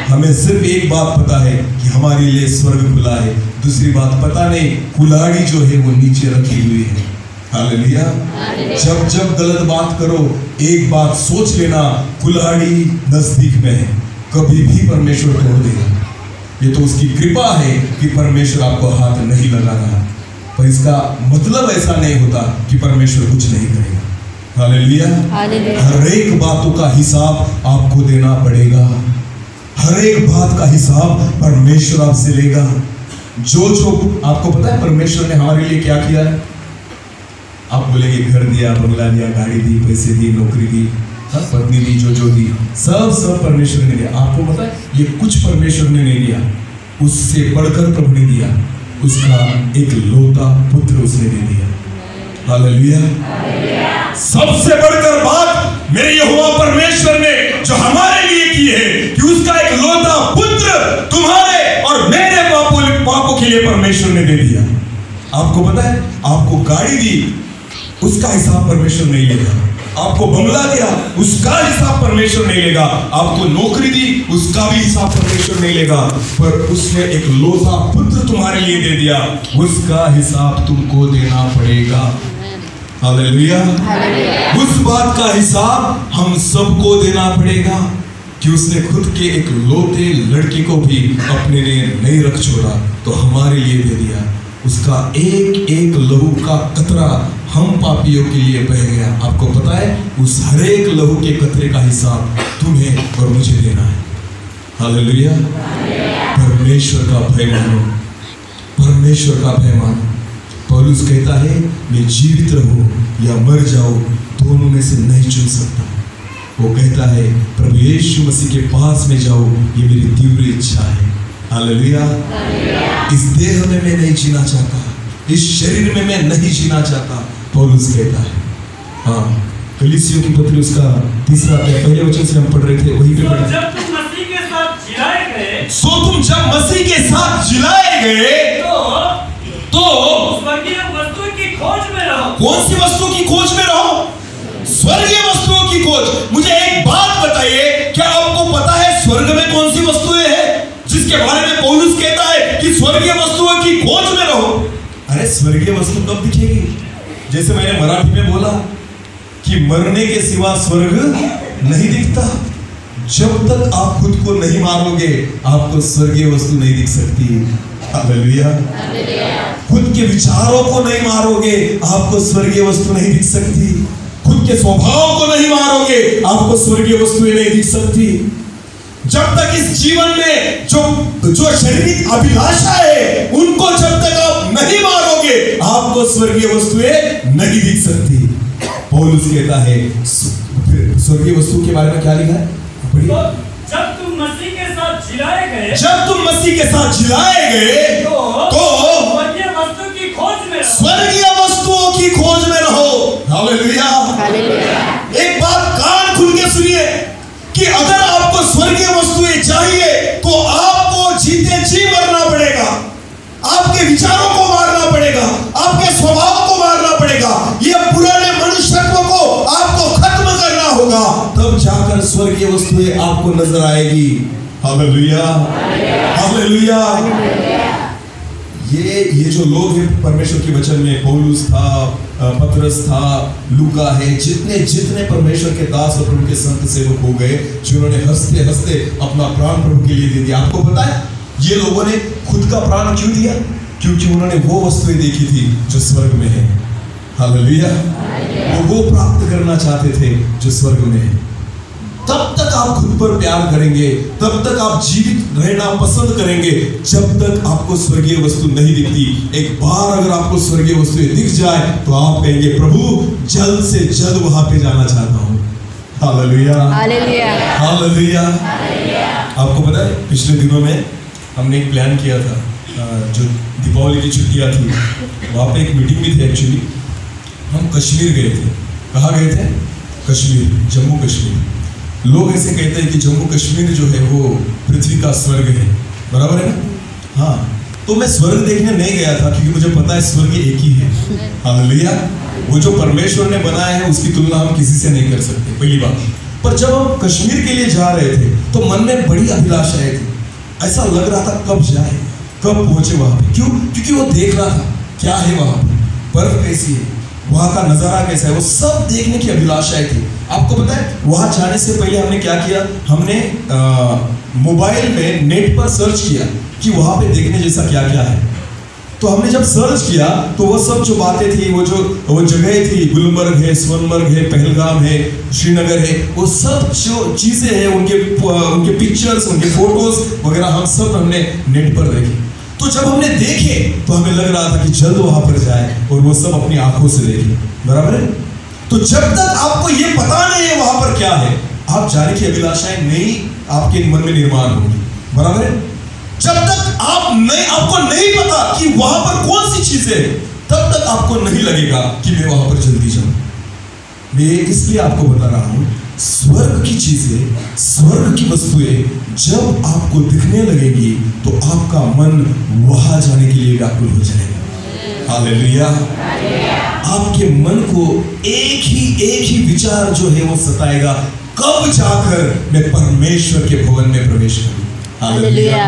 हमें सिर्फ एक बात पता है कि हमारे लिए स्वर्ग खुला है। दूसरी बात पता नहीं, कुल्हाड़ी जो है वो नीचे रखी हुई है। हालेलुया। जब जब गलत बात करो, एक बात सोच लेना, कुल्हाड़ी नजदीक में है, कभी भी परमेश्वर तोड़ देगा। ये तो उसकी कृपा है कि परमेश्वर आपको हाथ नहीं लगा रहा, पर इसका मतलब ऐसा नहीं होता कि परमेश्वर कुछ नहीं करेगा। हालेलुया। हर एक बातों का हिसाब आपको देना पड़ेगा। हर एक बात का हिसाब परमेश्वर आपसे लेगा। जो आपको पता है परमेश्वर ने हमारे लिए क्या किया है? आप बोलेंगे घर दिया, बंगला दिया, गाड़ी दी, पैसे दी, नौकरी दी, पत्नी दी, जो दी, सब परमेश्वर ने दिया। आपको पता है ये कुछ परमेश्वर ने नहीं दिया, उससे बढ़कर प्रभु ने दिया। उसका एक लौता पुत्र उसने दे दिया। हालेलुया। सबसे बढ़कर बात मेरे यहोवा परमेश्वर ने जो हमारे लिए की है कि उसका एक लौता पुत्र तुम्हारे और मेरे पापों के लिए परमेश्वर ने दे दिया। आपको पता है, आपको गाड़ी दी, उसका हिसाब परमेश्वर नहीं लेगा। आपको बंगला दिया, उसका हिसाब परमेश्वर नहीं लेगा। आपको नौकरी दी, उसका भी हिसाब परमेश्वर नहीं लेगा। पर उसने एक लौता पुत्र तुम्हारे लिए दे दिया, उसका हिसाब तुमको देना पड़ेगा। हालेलुया। उस बात का हिसाब हम सबको देना पड़ेगा कि उसने खुद के एक लौते लड़के को भी अपने लिए नहीं रख छोड़ा, तो हमारे लिए दे दिया। उसका एक एक लहू का कतरा हम पापियों के लिए बह गया। आपको पता है, उस हर एक लहू के कतरे का हिसाब तुम्हें और मुझे देना है। हालेलुया। परमेश्वर का भय मानो, परमेश्वर का भय मानो। पौलुस कहता है मैं जीवित रहूं या मर जाऊं, दोनों में से नहीं चुन सकता। वो कहता है प्रभु यीशु मसीह के पास में जाऊं, ये मेरी तीव्र इच्छा है। हालेलुया। इस देह में मैं नहीं जीना चाहता, इस शरीर में मैं नहीं जीना चाहता, पौलुस कहता है। हाँ, कलीसियों की पत्री उसका 3 अध्याय पहले वचन से हम पढ़ रहे थे, वहीं पे पढ़े। जब तुम मसीह के साथ जिलाए गए, तुम जब मसीह के साथ जिलाए गए तो स्वर्गीय वस्तु की खोज में रहो। कौन सी वस्तु की खोज में रहो? स्वर्गीय वस्तुओं की खोज। मुझे एक बात बताइए, क्या आपको पता है स्वर्ग में कौन सी वस्तुएं हैं जिसके बारे में पौलुस कहता है कि स्वर्गीय वस्तुओं की खोज में रहो? अरे स्वर्गीय वस्तु कब दिखेगी? जैसे मैंने मराठी में बोला कि मरने के सिवा स्वर्ग नहीं दिखता। जब तक आप खुद को नहीं मारोगे, आपको स्वर्गीय वस्तु नहीं दिख सकती। हालेलुया। खुद के विचारों को नहीं मारोगे, आपको स्वर्गीय वस्तु नहीं दिख सकती। खुद के स्वभाव को नहीं मारोगे, आपको स्वर्गीय वस्तुएं नहीं दिख सकती। जब तक इस जीवन में जो शारीरिक अभिलाषा है, उनको जब तक आप नहीं मारोगे, आपको स्वर्गीय वस्तुएं नहीं दिख सकती। पौलुस कहता है स्वर्गीय वस्तु के बारे में क्या लिखा है? तो जब तुम मसीह के साथ जिलाए गए, जब तुम मसीह के साथ जिलाए गए तो स्वर्गीय वस्तु की खोज में रहो। स्वर्गीय वस्तुओं की खोज में रहो। हालेलुया। एक बात कान खुल के सुनिए कि अगर आपको स्वर्गीय वस्तुएं चाहिए तो आपको जीते जी मरना पड़ेगा, आपके विचारों को मारना पड़ेगा, आपके स्वभाव को मारना पड़ेगा, ये पुराने मनुष्यत्व को आपको खत्म करना होगा, तब जाकर स्वर्गीय वस्तुएं आपको नजर आएगी। Hallelujah, hallelujah. ये जो लोग हैं परमेश्वर के वचन में, पौलुस था, पतरस था, लूका है, जितने परमेश्वर के दास और प्रभु के संत सेवक हो गए, जिन्होंने हंसते हंसते अपना प्राण प्रभु के लिए दे दिया। आपको पता है ये लोगों ने खुद का प्राण क्यों दिया? क्योंकि उन्होंने वो वस्तुएं देखी थी जो स्वर्ग में है। हालेलुया। वो प्राप्त करना चाहते थे जो स्वर्ग में है। तब तक आप खुद पर प्यार करेंगे, तब तक आप जीवित रहना पसंद करेंगे, जब तक आपको स्वर्गीय वस्तु नहीं दिखती। एक बार अगर आपको स्वर्गीय वस्तुएं दिख जाए तो आप कहेंगे प्रभु जल्द से जल्द वहां पे जाना चाहता हूं। Hallelujah, hallelujah, hallelujah. आपको पता है पिछले दिनों में हमने एक प्लान किया था, जो दीपावली की छुट्टियां थी, वहां पे एक मीटिंग भी थी। एक्चुअली हम कश्मीर गए थे। कहाँ गए थे? कश्मीर, जम्मू कश्मीर। लोग ऐसे कहते हैं कि जम्मू कश्मीर जो है वो पृथ्वी का स्वर्ग है, बराबर है ना? हाँ, तो मैं स्वर्ग देखने नहीं गया था क्योंकि मुझे पता है स्वर्ग एक ही है। हालेलुया। वो जो परमेश्वर ने बनाया है उसकी तुलना हम किसी से नहीं कर सकते, पहली बात। पर जब हम कश्मीर के लिए जा रहे थे तो मन में बड़ी अभिलाषाएं थी। ऐसा लग रहा था कब जाए, कब पहुंचे वहां पे। क्यों? क्योंकि वो देख रहा था क्या है वहां पे, बर्फ कैसी है, वहां का नजारा कैसा है, वो सब देखने की अभिलाषाएं थी। आपको पता है वहां जाने से पहले हमने क्या किया? हमने मोबाइल में नेट पर सर्च किया कि वहां पे देखने जैसा क्या क्या है। तो हमने जब सर्च किया तो वो सब जो बातें थी, वो जगह थी, गुलमर्ग है, सोनमर्ग है, पहलगाम है, श्रीनगर है, वो सब जो चीजें हैं उनके पिक्चर्स, उनके फोटोज वगैरह हम सब हमने नेट पर देखे। तो जब हमने देखे तो हमें लग रहा था कि जल्द वहां पर जाए और वो सब अपनी आंखों से देखे, बराबर है? तो जब तक आपको ये पता नहीं है वहां पर क्या है, आप जाने की अभिलाषाएं नहीं आपके मन में निर्माण होगी, बराबर है? जब तक आपको नहीं पता कि वहां पर कौन सी चीज है, तब तक आपको नहीं लगेगा कि मैं वहां पर जल्दी जाऊं। मैं इसलिए आपको बता रहा हूं, स्वर्ग की चीजें, स्वर्ग की वस्तुएं जब आपको दिखने लगेगी तो आपका मन वहां जाने के लिए व्याकुल हो जाएगा। हालेलुया। आपके मन को एक ही विचार जो है वो सताएगा, कब जाकर मैं परमेश्वर के भवन में प्रवेश करूं। हालेलुया।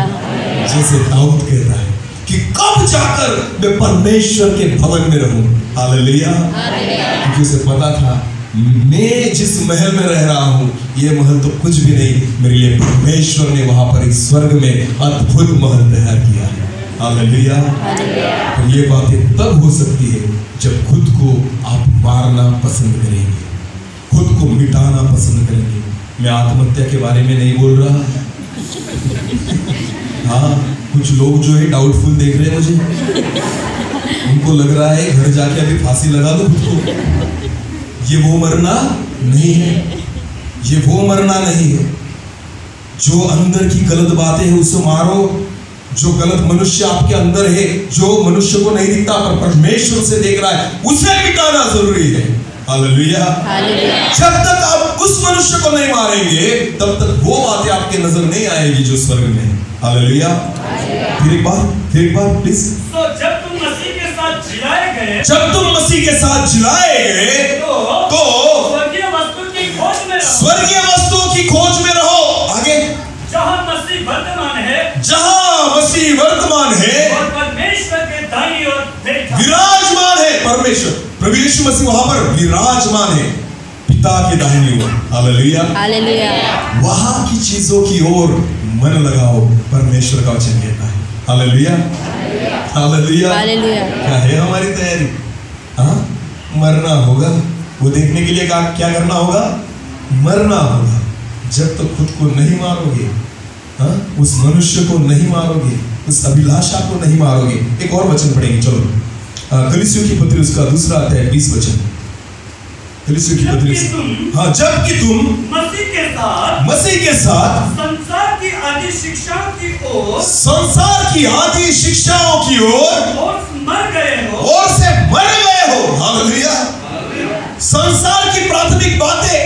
जैसे दाऊद कहता है कि कब जाकर मैं परमेश्वर के भवन में रहूं। हालेलुया। क्योंकि उसे पता था मैं जिस महल में रह रहा हूं, ये महल तो कुछ भी नहीं, मेरे लिए परमेश्वर ने वहां पर इस स्वर्ग में अद्भुत महल तैयार किया है। हालेलुया। तो ये बातें तब हो सकती है जब खुद को आप मारना पसंद करेंगे, खुद को मिटाना पसंद करेंगे। मैं आत्महत्या के बारे में नहीं बोल रहा। हाँ, कुछ लोग जो है डाउटफुल देख रहे हैं मुझे, उनको लग रहा है घर जाके अभी फांसी लगा दो खुद को। ये वो मरना नहीं है, ये वो मरना नहीं है। जो अंदर की गलत बातें हैं उसे मारो, जो गलत मनुष्य आपके अंदर है, जो मनुष्य को नहीं दिखता पर परमेश्वर से देख रहा है, उसे मिटाना जरूरी है। हालेलुया। जब तक आप उस मनुष्य को नहीं मारेंगे तब तक वो बातें आपके नजर नहीं आएगी जो स्वर्ग में है। हालेलुया। फिर एक बार प्लीज। तो जब तुम मसीह के साथ जिलाए गए, जब तुम मसीह के साथ जिलाए गए तो स्वर्गीय वस्तु की खोज में रहो। स्वर्गीय वस्तुओं की खोज में रहो। आगे, जहाँ मसीह वर्तमान है, जहाँ मसीह वर्तमान है और परमेश्वर के दाहिनी ओर बैठा विराजमान है। परमेश्वर प्रभु यीशु मसीह वहां पर विराजमान है, पिता के दाहिनी ओर। Hallelujah, hallelujah. वहां की चीजों की ओर मन लगाओ, परमेश्वर का वचन कहता है। हालेलुया। हालेलुया। हालेलुया। क्या है हमारी तैयारी? हाँ, मरना होगा। वो देखने के लिए क्या करना होगा? मरना होगा। जब तक खुद को नहीं मारोगे, हाँ, उस मनुष्य को नहीं मारोगे, उस अभिलाषा को नहीं मारोगे। एक और वचन पढ़ेंगे, चलो। कलीसियों की पत्री उसका 2 अध्याय 20 वचन। कलीसियों की पत्री, हाँ, जबकि तुम मसीह के साथ संसार की आदि शिक्षाओं की ओर मर गए हो और से मर गए हो। हालेलुया। संसार की प्राथमिक बातें,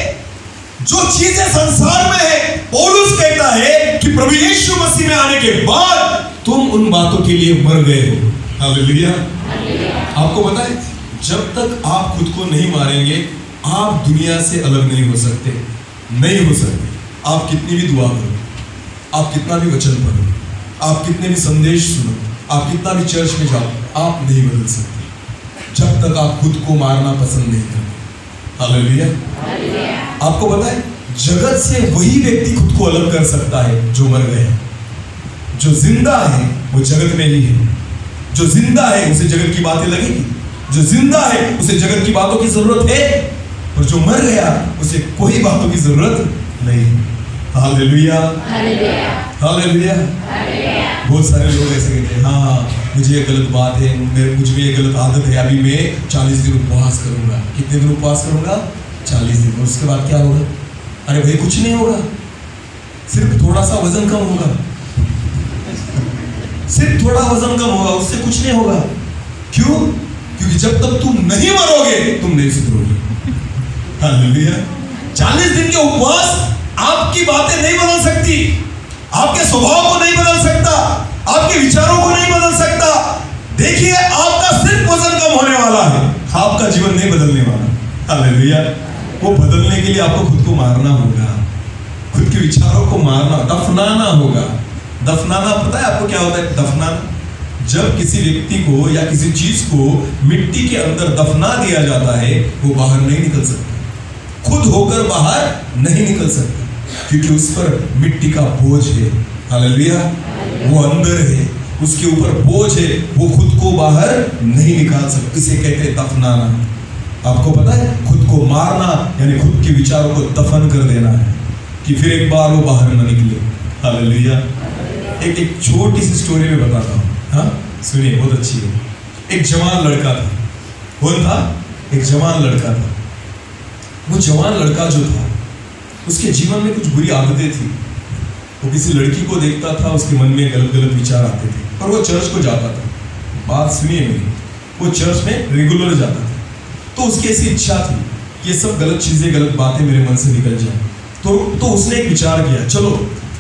जो चीजें संसार में है, पौलुस कहता है कि प्रभु यीशु मसीह में आने के बाद तुम उन बातों के लिए मर गए हो। हालेलुया। आपको पता है, जब तक आप खुद को नहीं मारेंगे, आप दुनिया से अलग नहीं हो सकते, नहीं हो सकते। आप कितनी भी दुआ करो, आप कितना भी वचन पढ़ो, आप कितने भी संदेश सुनो, आप कितना भी चर्च में जाओ, आप नहीं बदल सकते जब तक आप खुद को मारना पसंद नहीं करते। हालेलुया। आपको पता है, जगत से वही व्यक्ति खुद को अलग कर सकता है जो मर गया। जो जिंदा है वो जगत में ही है। जो जिंदा है उसे जगत की बातें लगेगी, जो जिंदा है उसे जगत की बातों की जरूरत है, और जो मर गया उसे कोई बातों की जरूरत नहीं। हालेलुया। हालेलुया। बहुत सारे लोग ऐसे कहते हैं, हाँ मुझे ये गलत बात है, मुझ में ये गलत आदत है, अभी मैं 40 दिन उपवास करूंगा। कितने दिन उपवास करूंगा? 40 दिन। और उसके बाद क्या होगा? अरे भाई कुछ नहीं होगा, सिर्फ थोड़ा सा वजन कम होगा, सिर्फ थोड़ा वजन कम होगा, उससे कुछ नहीं होगा। क्यों? क्योंकि जब तक तुम नहीं मरोगे तुम नहीं सुधरोगे। हालेलुया। 40 दिन के उपवास आपकी बातें नहीं बदल सकती, आपके स्वभाव को नहीं बदल सकता, आपके विचारों को नहीं बदल सकता। देखिए, आपका सिर्फ वजन कम होने वाला है, आपका जीवन नहीं बदलने वाला। हालेलुया। वो बदलने के लिए आपको खुद को मारना होगा, खुद के विचारों को मारना, दफनाना होगा। दफनाना पता है आपको क्या होता है? दफनाना, जब किसी व्यक्ति को या किसी चीज को मिट्टी के अंदर दफना दिया जाता है, वो बाहर नहीं निकल सकता, खुद होकर बाहर नहीं निकल सकता, क्योंकि उस पर मिट्टी का बोझ है। हालेलुया। वो अंदर है, उसके ऊपर बोझ है, वो खुद को बाहर नहीं निकाल सकता। इसे कहते हैं दफनाना। आपको पता है, खुद को मारना यानी खुद के विचारों को दफन कर देना है कि फिर एक बार वो बाहर न निकले। हालेलुया। एक छोटी सी स्टोरी में बताता हूँ, हाँ सुनिए, बहुत अच्छी है। एक जवान लड़का था। कौन था? एक जवान लड़का था। वो जवान लड़का जो था, उसके जीवन में कुछ बुरी आदतें थी। वो किसी लड़की को देखता था, उसके मन में गलत गलत विचार आते थे, और वो चर्च को जाता था। बात सुनिए मेरी, वो चर्च में रेगुलर जाता था। तो उसकी ऐसी इच्छा थी कि ये सब गलत चीजें, गलत बातें मेरे मन से निकल जाए। तो उसने एक विचार किया, चलो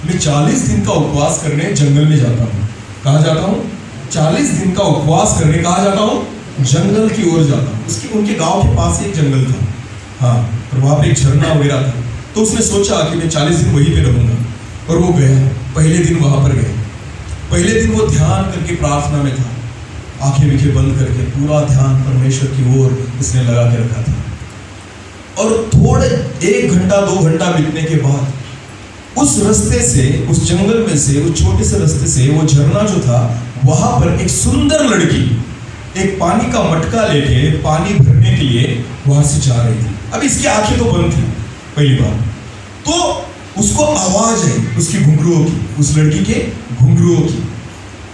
मैं 40 दिन का उपवास करने जंगल में जाता हूँ। कहाँ जाता हूँ? 40 दिन का उपवास करने कहाँ जाता हूँ? जंगल की ओर जाता हूँ। उनके गांव के पास एक जंगल था, हाँ, और वहाँ पे एक झरना वगैरह था। तो उसने सोचा कि मैं 40 दिन वहीं पे रहूंगा, और वो गया। पहले दिन वहां पर गया। पहले दिन वो ध्यान करके प्रार्थना में था, आंखें मीखें बंद करके पूरा ध्यान परमेश्वर की ओर उसने लगा के रखा था। और थोड़े 1 घंटा 2 घंटा बीतने के बाद उस रास्ते से, उस जंगल में से, उस छोटे से रास्ते से, वो झरना जो था, वहां पर एक सुंदर लड़की एक पानी का मटका लेके पानी भरने के लिए वहां से जा रही थी। अब इसकी आंखें तो बंद थी पहली बार, तो उसको आवाज आई उसकी घुंघरुओं की, उस लड़की के घुंघरुओं की,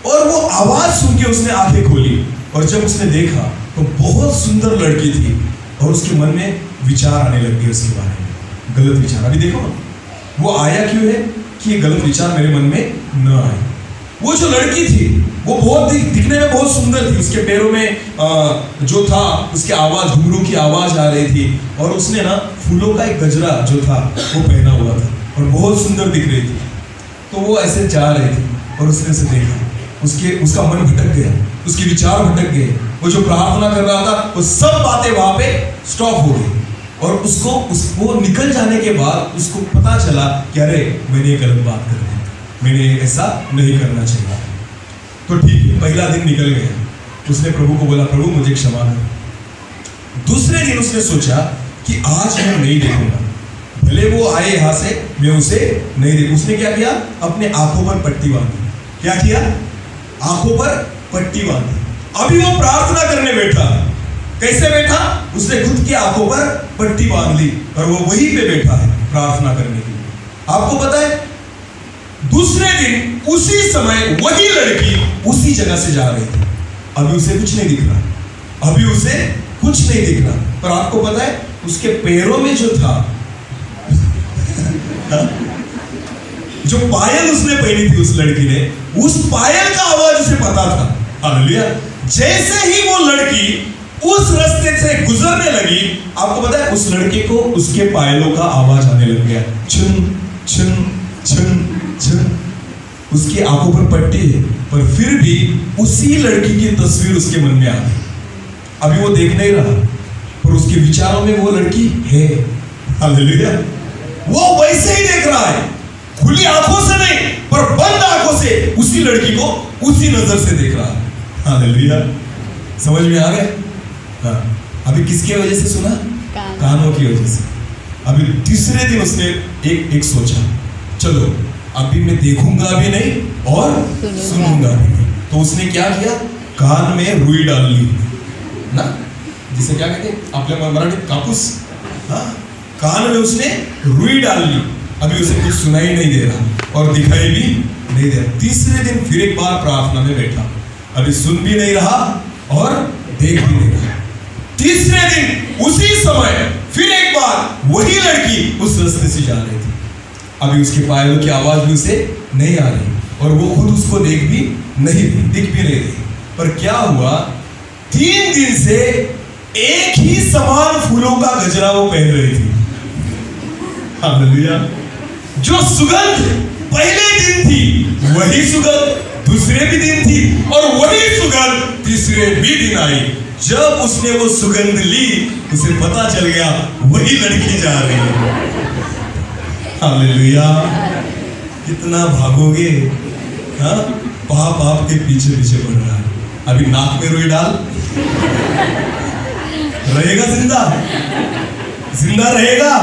और वो आवाज सुन के उसने आंखें खोली। और जब उसने देखा तो बहुत सुंदर लड़की थी, और उसके मन में विचार आने लग गए उसके बारे में, गलत विचार। अभी देखो ना, वो आया क्यों है कि ये गलत विचार मेरे मन में न आए। वो जो लड़की थी वो बहुत दिखने में बहुत सुंदर थी, उसके पैरों में जो था उसके आवाज, घुंघरू की आवाज आ रही थी, और उसने ना फूलों का एक गजरा जो था वो पहना हुआ था, और बहुत सुंदर दिख रही थी। तो वो ऐसे जा रही थी, और उसने उसे देखा, उसका मन भटक गया, उसके विचार भटक गए। वो जो प्रार्थना कर रहा था वो सब बातें वहां पे स्टॉप हो गई, और उसको निकल जाने के बाद उसको पता चला कि अरे मैंने गलत बात कर दी, मैंने ऐसा नहीं करना चाहिए। तो ठीक है, पहला दिन निकल गया। उसने प्रभु को बोला, प्रभु मुझे क्षमा कर। दूसरे दिन उसने सोचा कि आज मैं नहीं देखूंगा, भले वो आए यहां से, मैं उसे नहीं देखूं। उसने क्या किया? अपने आंखों पर पट्टी बांधी। क्या किया? आंखों पर पट्टी बांधी। अभी वो प्रार्थना करने बैठा। कैसे बैठा? उसने खुद की आंखों पर पट्टी बांध ली और वो वहीं पे बैठा है प्रार्थना करने के लिए। आपको पता है, दूसरे दिन उसी समय वही लड़की उसी जगह से जा रही थी। अभी उसे कुछ नहीं दिख रहा, अभी उसे कुछ नहीं दिख रहा, पर आपको पता है उसके पैरों में जो था जो पायल उसने पहनी थी उस लड़की ने, उस पायल का आवाज उसे पता था। हालेलुया। जैसे ही वो लड़की उस रास्ते से गुजरने लगी, आपको पता है उस लड़के को उसके पायलों का आवाज आने लग गया, छुन छुन छुन छुन। उसकी आंखों पर पट्टी है, पर फिर भी उसी लड़की की तस्वीर उसके मन में आ गई। अभी वो देख नहीं रहा, पर उसके विचारों में वो लड़की है। हालेलुया। वो वैसे ही देख रहा है, खुली आंखों से नहीं, पर बंद आंखों से उसी लड़की को उसी नजर से देख रहा है। हालेलुया। समझ में आ गया? हाँ। अभी किसकी वजह से सुना? कानों की वजह से। अभी तीसरे दिन उसने एक सोचा, चलो अभी मैं देखूंगा भी नहीं और सुनूंगा भी नहीं। तो उसने क्या किया? कान में रुई डाल ली ना, जिसे क्या कहते हैं आपल्या मराठीत कापूस। हाँ, कान में उसने रुई डाल ली। अभी उसे कुछ सुनाई नहीं दे रहा और दिखाई भी नहीं दे रहा। तीसरे दिन फिर एक बार प्रार्थना में बैठा, अभी सुन भी नहीं रहा और देख भी नहीं रहा। तीसरे दिन उसी समय फिर एक बार वही लड़की उस रास्ते से जा रही थी। अभी उसके पायलों की आवाज भी उसे नहीं आ रही और वो खुद उसको दिख भी नहीं रही। पर क्या हुआ? 3 दिन से एक ही समान फूलों का गजरा वो पहन रही थी। हालेलुया। जो सुगंध पहले दिन थी वही सुगंध दूसरे भी दिन थी और वही सुगंध तीसरे भी दिन आई। जब उसने वो सुगंध ली, उसे पता चल गया वही लड़की जा रही है। हालेलुया। कितना भागोगे? हाँ, पाप आपके पीछे पीछे बढ़ रहा है। अभी नाक में रुई डाल, रहेगा जिंदा? जिंदा रहेगा?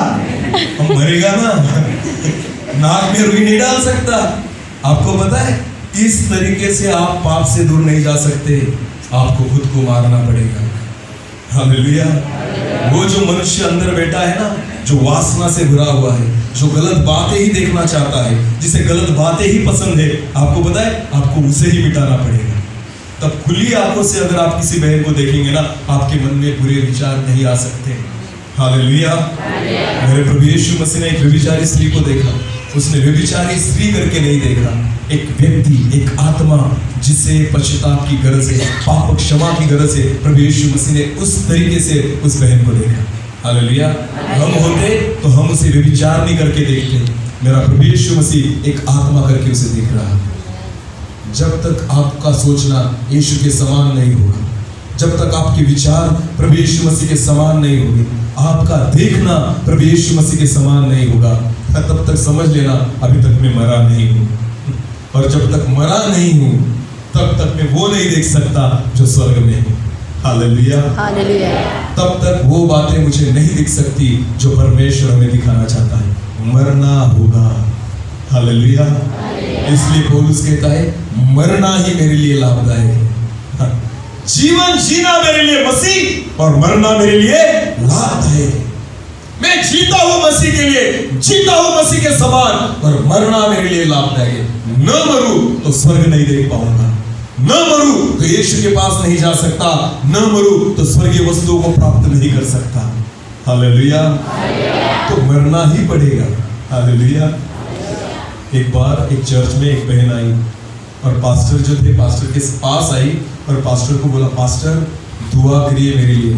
हम मरेगा ना। नाक में रुई नहीं डाल सकता। आपको पता है, इस तरीके से आप पाप से दूर नहीं जा सकते, आपको खुद को मारना पड़ेगा। हालेलुया। वो जो मनुष्य अंदर बैठा है ना, जो वासना से भरा हुआ है, जो गलत बातें ही देखना चाहता है, जिसे गलत बातें ही पसंद है, आपको पता है आपको उसे ही मिटाना पड़ेगा। तब खुली आंखों से अगर आप किसी बहन को देखेंगे ना, आपके मन में बुरे विचार नहीं आ सकते। हालेलुया। मेरे प्रभु यीशु मसीह ने एक व्यभिचारी स्त्री को देखा। उसने व्यभिचारी स्त्री करके नहीं देखा, एक व्यक्ति, एक आत्मा जिसे पश्चाताप की गरज है, पाप क्षमा की गरज है। प्रभु यीशु मसीह ने उस तरीके से उस बहन को देखा। हालेलुया। हम होते तो हम उसे व्यभिचार नहीं करके देखते। मेरा प्रभु यीशु मसीह एक आत्मा करके उसे देख रहा है। जब तक आपका सोचना यीशु के समान नहीं होगा, जब तक आपके विचार प्रभु यीशु मसीह के समान नहीं होंगे, आपका देखना प्रभु यीशु मसीह के समान नहीं होगा, तब तक समझ लेना अभी तक मैं मरा नहीं हूँ। और जब तक मरा नहीं हूँ, तब तक मैं वो नहीं देख सकता जो स्वर्ग में है। हालेलुया। हालेलुया। तब तक वो बातें मुझे नहीं दिख सकती जो परमेश्वर हमें दिखाना चाहता है। मरना होगा। हालेलुया। इसलिए पौलुस कहता है, मरना ही मेरे लिए लाभदायक है। जीवन जीना मेरे लिए मसीह और मरना मेरे लिए लाभदायक है। मैं जीता हूं मसीह के लिए, जीता हूं मसीह के समान, और मरना मेरे लिए लाभदायक है। न मरूं तो स्वर्ग नहीं देख पाऊंगा, न मरूं तो यीशु के पास नहीं जा सकता, न मरूं तो स्वर्गीय वस्तुओं को प्राप्त नहीं कर सकता। हालेलुया। तो मरना ही पड़ेगा। हालेलुया। एक बार एक चर्च में एक बहन आई और पास्टर जो थे, पास्टर के पास आई और पास्टर को बोला, पास्टर दुआ करिए मेरे लिए,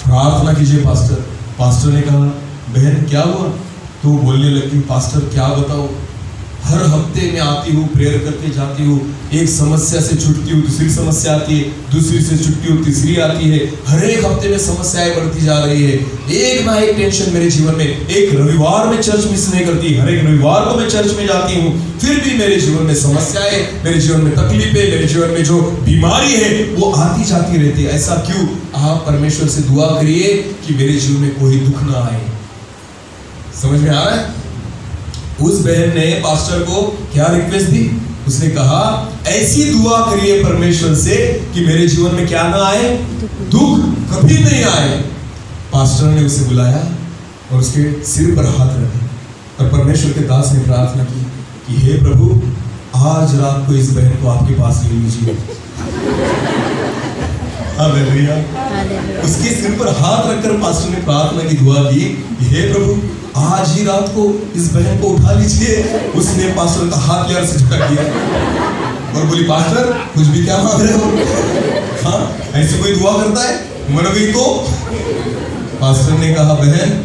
प्रार्थना कीजिए पास्टर। पास्टर ने कहा, बहन क्या हुआ? तो बोलने लगी, पास्टर क्या बताओ, हर हफ्ते में आती हूँ, प्रेयर करके जाती हूँ, एक समस्या से छुटती हूँ, दूसरी समस्या आती है, दूसरी से छुटती हूँ, तीसरी आती है, हर एक हफ्ते में समस्याएं बढ़ती जा रही है, एक ना एक टेंशन मेरे जीवन में। एक रविवार में चर्च मिस नहीं करती, हर एक रविवार को मैं चर्च में जाती हूँ, फिर भी मेरे जीवन में समस्याएं, मेरे जीवन में तकलीफें, मेरे जीवन में जो बीमारी है वो आती जाती रहती है। ऐसा क्यों? आप परमेश्वर से दुआ करिए कि मेरे जीवन में कोई दुख ना आए। समझ में आ रहा है? उस बहन ने पास्टर को क्या रिक्वेस्ट दी? उसने कहा ऐसी दुआ करिए परमेश्वर से कि मेरे जीवन में क्या ना आए, दुख कभी नहीं आए। पास्टर ने उसे बुलाया और उसके सिर पर हाथ रखा और परमेश्वर के दास ने प्रार्थना की कि हे प्रभु, आज रात को इस बहन को आपके पास ले लीजिए। हालेलुया। उसके सिर पर हाथ रखकर पास्टर ने प्रार्थना की, दुआ की कि हे प्रभु, आज ही रात को इस बहन को उठा लीजिए। उसने पास्टर का हाथ यार से झुका किया और बोली, पास्टर कुछ भी क्या मांग रहे हो? हाँ, ऐसे कोई दुआ करता है? मर गई तो? पास्टर ने कहा, बहन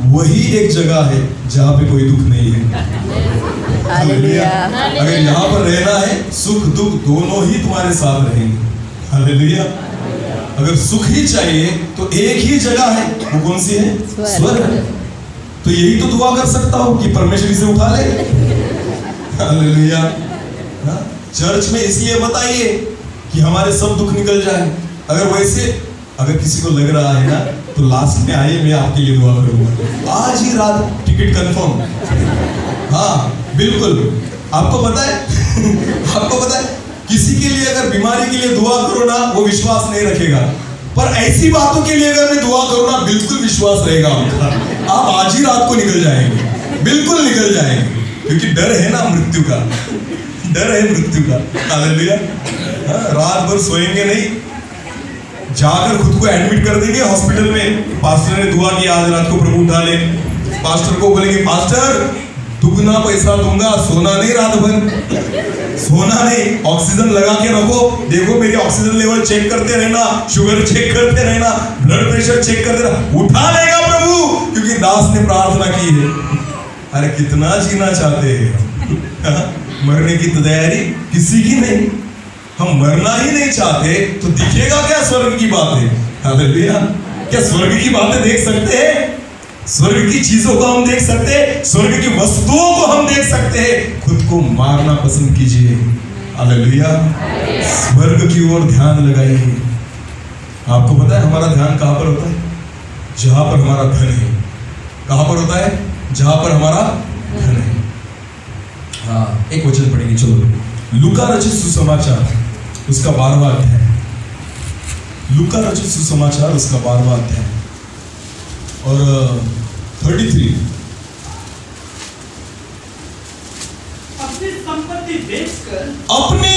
वही एक जगह है जहाँ पे कोई दुख नहीं है। हालेलुया। अगर यहाँ पर रहना है, सुख दुख दोनों ही तुम्हारे साथ रहेंगे। हालेलुया। अगर सुख ही चाहिए तो एक ही जगह है, वो कौन सी है? स्वर्ग। तो यही तो दुआ कर सकता हूँ कि परमेश्वर इसे उठा ले। हालेलुया। चर्च में इसलिए बताइए कि हमारे सब दुख निकल जाए। अगर वैसे अगर किसी को लग रहा है ना, तो लास्ट में आइए, मैं आपके लिए दुआ करूंगा। आज ही रात टिकट कंफर्म। हाँ बिल्कुल। आपको पता है आपको पता है, किसी के लिए अगर बीमारी के लिए दुआ करो ना, वो विश्वास नहीं रखेगा, पर ऐसी बातों के लिए अगर मैं दुआ करूँ ना, बिल्कुल विश्वास रहेगा आपका। आप आज ही रात को निकल जाएंगे, बिल्कुल निकल जाएंगे, क्योंकि डर है ना मृत्यु का, डर है मृत्यु का। हालेलुया। रात भर सोएंगे नहीं, जाकर खुद को एडमिट कर देंगे हॉस्पिटल में। पास्टर ने दुआ की, आज रात को प्रभु उठा ले। पास्टर को बोलेंगे, पास्टर दुगना पैसा दूंगा, सोना नहीं रात भर, सोना नहीं, ऑक्सीजन लगा के रखो, देखो मेरी ऑक्सीजन लेवल चेक करते रहना, शुगर चेक करते रहना, ब्लड प्रेशर चेक करते रहना। उठा लेगा प्रभु, क्योंकि दास ने प्रार्थना की है। अरे कितना जीना चाहते हैं, मरने की तैयारी किसी की नहीं। हम मरना ही नहीं चाहते तो दिखेगा क्या स्वर्ग की बातें? हालेलुया। क्या स्वर्ग की बातें देख सकते हैं? स्वर्ग की चीजों को हम देख सकते हैं, स्वर्ग की वस्तुओं को हम देख सकते हैं। खुद को मारना पसंद कीजिए। हालेलुया। स्वर्ग की ओर ध्यान लगाइए। आपको पता है हमारा ध्यान कहां पर होता है? जहां पर हमारा धन है। कहां पर होता है? जहां पर हमारा धन है। हाँ, एक वचन पढ़ेंगे, चलो। लूका रचित सुसमाचार उसका 12वां अध्याय। लूका रचित सुसमाचार उसका 12वां अध्याय और 33। अपनी संपत्ति बेचकर, अपनी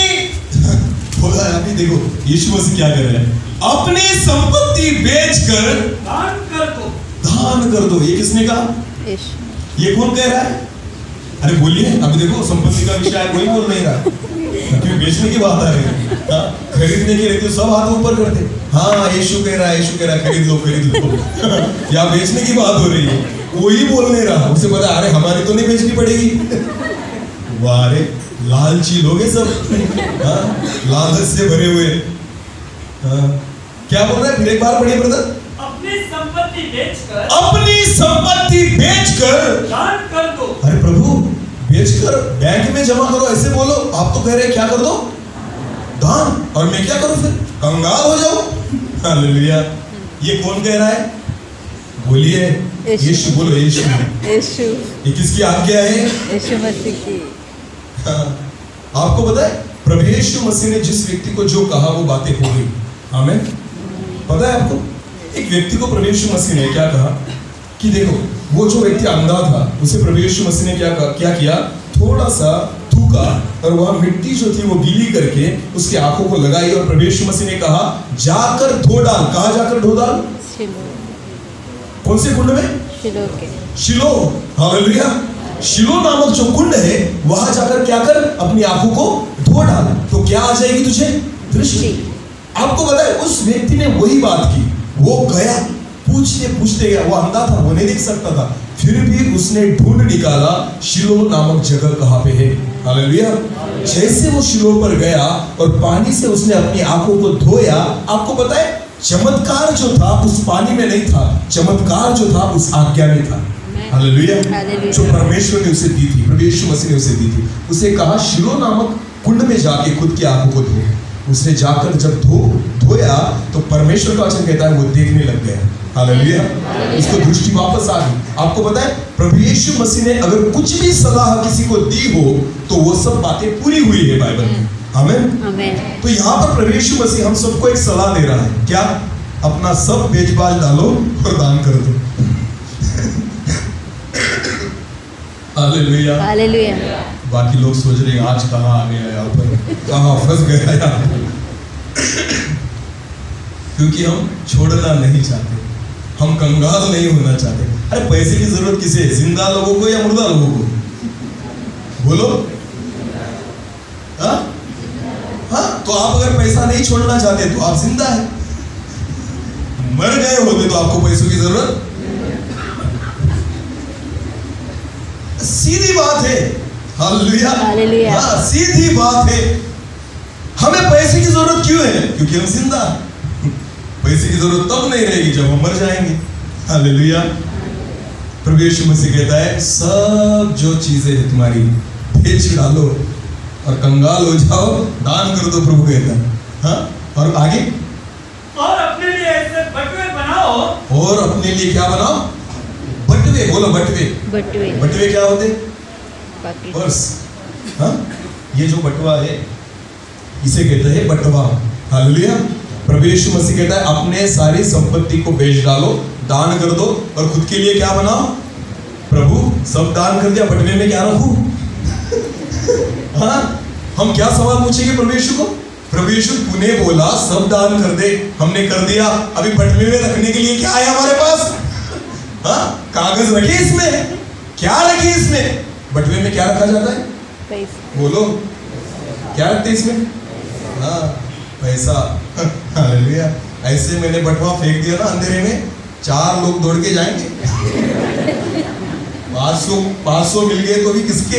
बोला है अभी, देखो यीशु मसीह क्या कर रहे हैं, अपनी संपत्ति बेचकर दान कर दो। दान कर दो। ये किसने कहा? ये कौन कह रहा है? अरे बोलिए, अभी देखो संपत्ति का विषय कोई बोल नहीं रहा, क्यों बेचने की बात आ रही है। खरीदने की रहती सब हाथ ऊपर करते। हाँ यीशु कह रहा है, यीशु कह रहा है, खरीद लो खरीद लो। या बेचने की बात हो रही है, कोई बोल नहीं रहा। उसे पता, अरे हमारी तो नहीं बेचनी पड़ेगी। वाह रे, लालची लोग हैं सब। लालच से भरे हुए। क्या बोल रहे हैं? फिर एक बार पढ़िए ब्रदर। अपनी संपत्ति बेचकर, अपनी संपत्ति बेचकर दान कर दो। अरे प्रभु, बेचकर बैंक में जमा करो ऐसे बोलो। आप तो कह रहे हैं क्या कर दो? दान। और मैं क्या करूं फिर? कंगाल हो जाओ। हालेलुया। ये कौन कह रहा है? बोलिए यीशु। बोलो यीशु। यीशु। ये किसकी आज्ञा है? यीशु मसीह की। आपको पता है प्रभु यीशु मसीह ने जिस व्यक्ति को जो कहा वो बातें हो गई। आमीन। पता है आपको, एक व्यक्ति को प्रभु यीशु मसीह ने क्या कहा कि देखो, वो जो व्यक्ति अंधा था उसे प्रभु यीशु मसीह ने क्या किया? थोड़ा सा थूका और वह मिट्टी जो थी वो गीली करके उसकी आंखों को लगाई और प्रभु यीशु मसीह ने कहा, जाकर धो डाल। कहाँ जाकर धो डाल? कौन से कुंड में? शिलो के। शिलो। हालेलुया। शिलो नामक जो कुंड है, वहां जाकर क्या कर? अपनी आंखों को धो डाल, तो क्या आ जाएगी तुझे? दृष्टि। आपको पता है उस व्यक्ति ने वही बात की। वो गया, पूछते पूछते गया, वो अंधा था, वो नहीं देख सकता था, फिर भी उसने ढूंढ निकाला शिलो नामक जगह कहाँ पे है। हालेलुया। जैसे वो शिलो पर गया और पानी से उसने अपनी आंखों को धोया, आपको पता है चमत्कार जो था उस पानी में नहीं था, चमत्कार जो था उस आज्ञा में था। हालेलुया। जो परमेश्वर ने उसे दी थी, प्रभु यीशु मसीह ने उसे दी थी। उसे कहा शिलो नामक कुंड में जाके खुद की आंखों को धो। उसने जाकर जब धोया तो परमेश्वर का वचन कहता है वो देखने लग गया। हालेलुया। इसको दृष्टि वापस आ गई। आपको पता है प्रभु यीशु मसीह ने अगर कुछ भी सलाह किसी को दी हो तो वो सब बातें पूरी हुई है बाइबल में। आमीन। आमीन। तो यहाँ पर प्रभु यीशु मसीह हम सबको एक सलाह दे रहा है, क्या? अपना सब बेच बाच डालो और दान कर दो। हालेलुया। हालेलुया। बाकी लोग सोच रहे हैं आज कहाँ आ गया यहाँ पर, कहाँ फंस गया यहाँ। क्योंकि हम छोड़ना नहीं चाहते, हम कंगाल नहीं होना चाहते। अरे पैसे की जरूरत किसे है, जिंदा लोगों को या मुर्दा लोगों को? बोलो। हाँ हाँ, तो आप अगर पैसा नहीं छोड़ना चाहते तो आप जिंदा है। मर गए होते तो आपको पैसों की जरूरत। सीधी बात है। हालेलुया। हालेलुया। हाँ, सीधी बात है। हमें पैसे की जरूरत क्यों है? क्योंकि हम जिंदा। पैसे की जरूरत तब नहीं रहेगी जब हम मर जाएंगे। हालेलुया। प्रभु यीशु मसीह कहता है सब जो चीजें हैं तुम्हारी बेच डालो और कंगाल हो जाओ, दान कर दो, प्रभु कहता है। हाँ, और आगे और अपने लिए ऐसे बटुए बनाओ। और अपने लिए क्या बनाओ? बटवे। बोलो बटवे। बटुए। बटवे क्या होते? बाकी पर्स। हाँ, ये जो बटवा है इसे कहते हैं बटवा। हालेलुया। प्रभु यीशु मसीह कहता है अपने सारी संपत्ति को बेच डालो, दान कर दो और खुद के लिए क्या बनाओ? प्रभु सब दान कर दिया, बटवे में क्या रखूं? हाँ, हम क्या सवाल पूछेंगे प्रभु यीशु को? प्रभु यीशु तूने बोला सब दान कर दे, हमने कर दिया, अभी बटवे में रखने के लिए क्या है हमारे पास? हाँ, कागज रखे इसमें, क्या रखे इसमें? बटवे में क्या रखा जाता है? पैसे। बोलो, क्या रखते इसमें? हाँ, पैसा। हालेलुया। ऐसे मैंने बटवा फेंक दिया ना अंधेरे में, 4 लोग दौड़ के जाएंगे। 500 मिल गए तो भी किसके?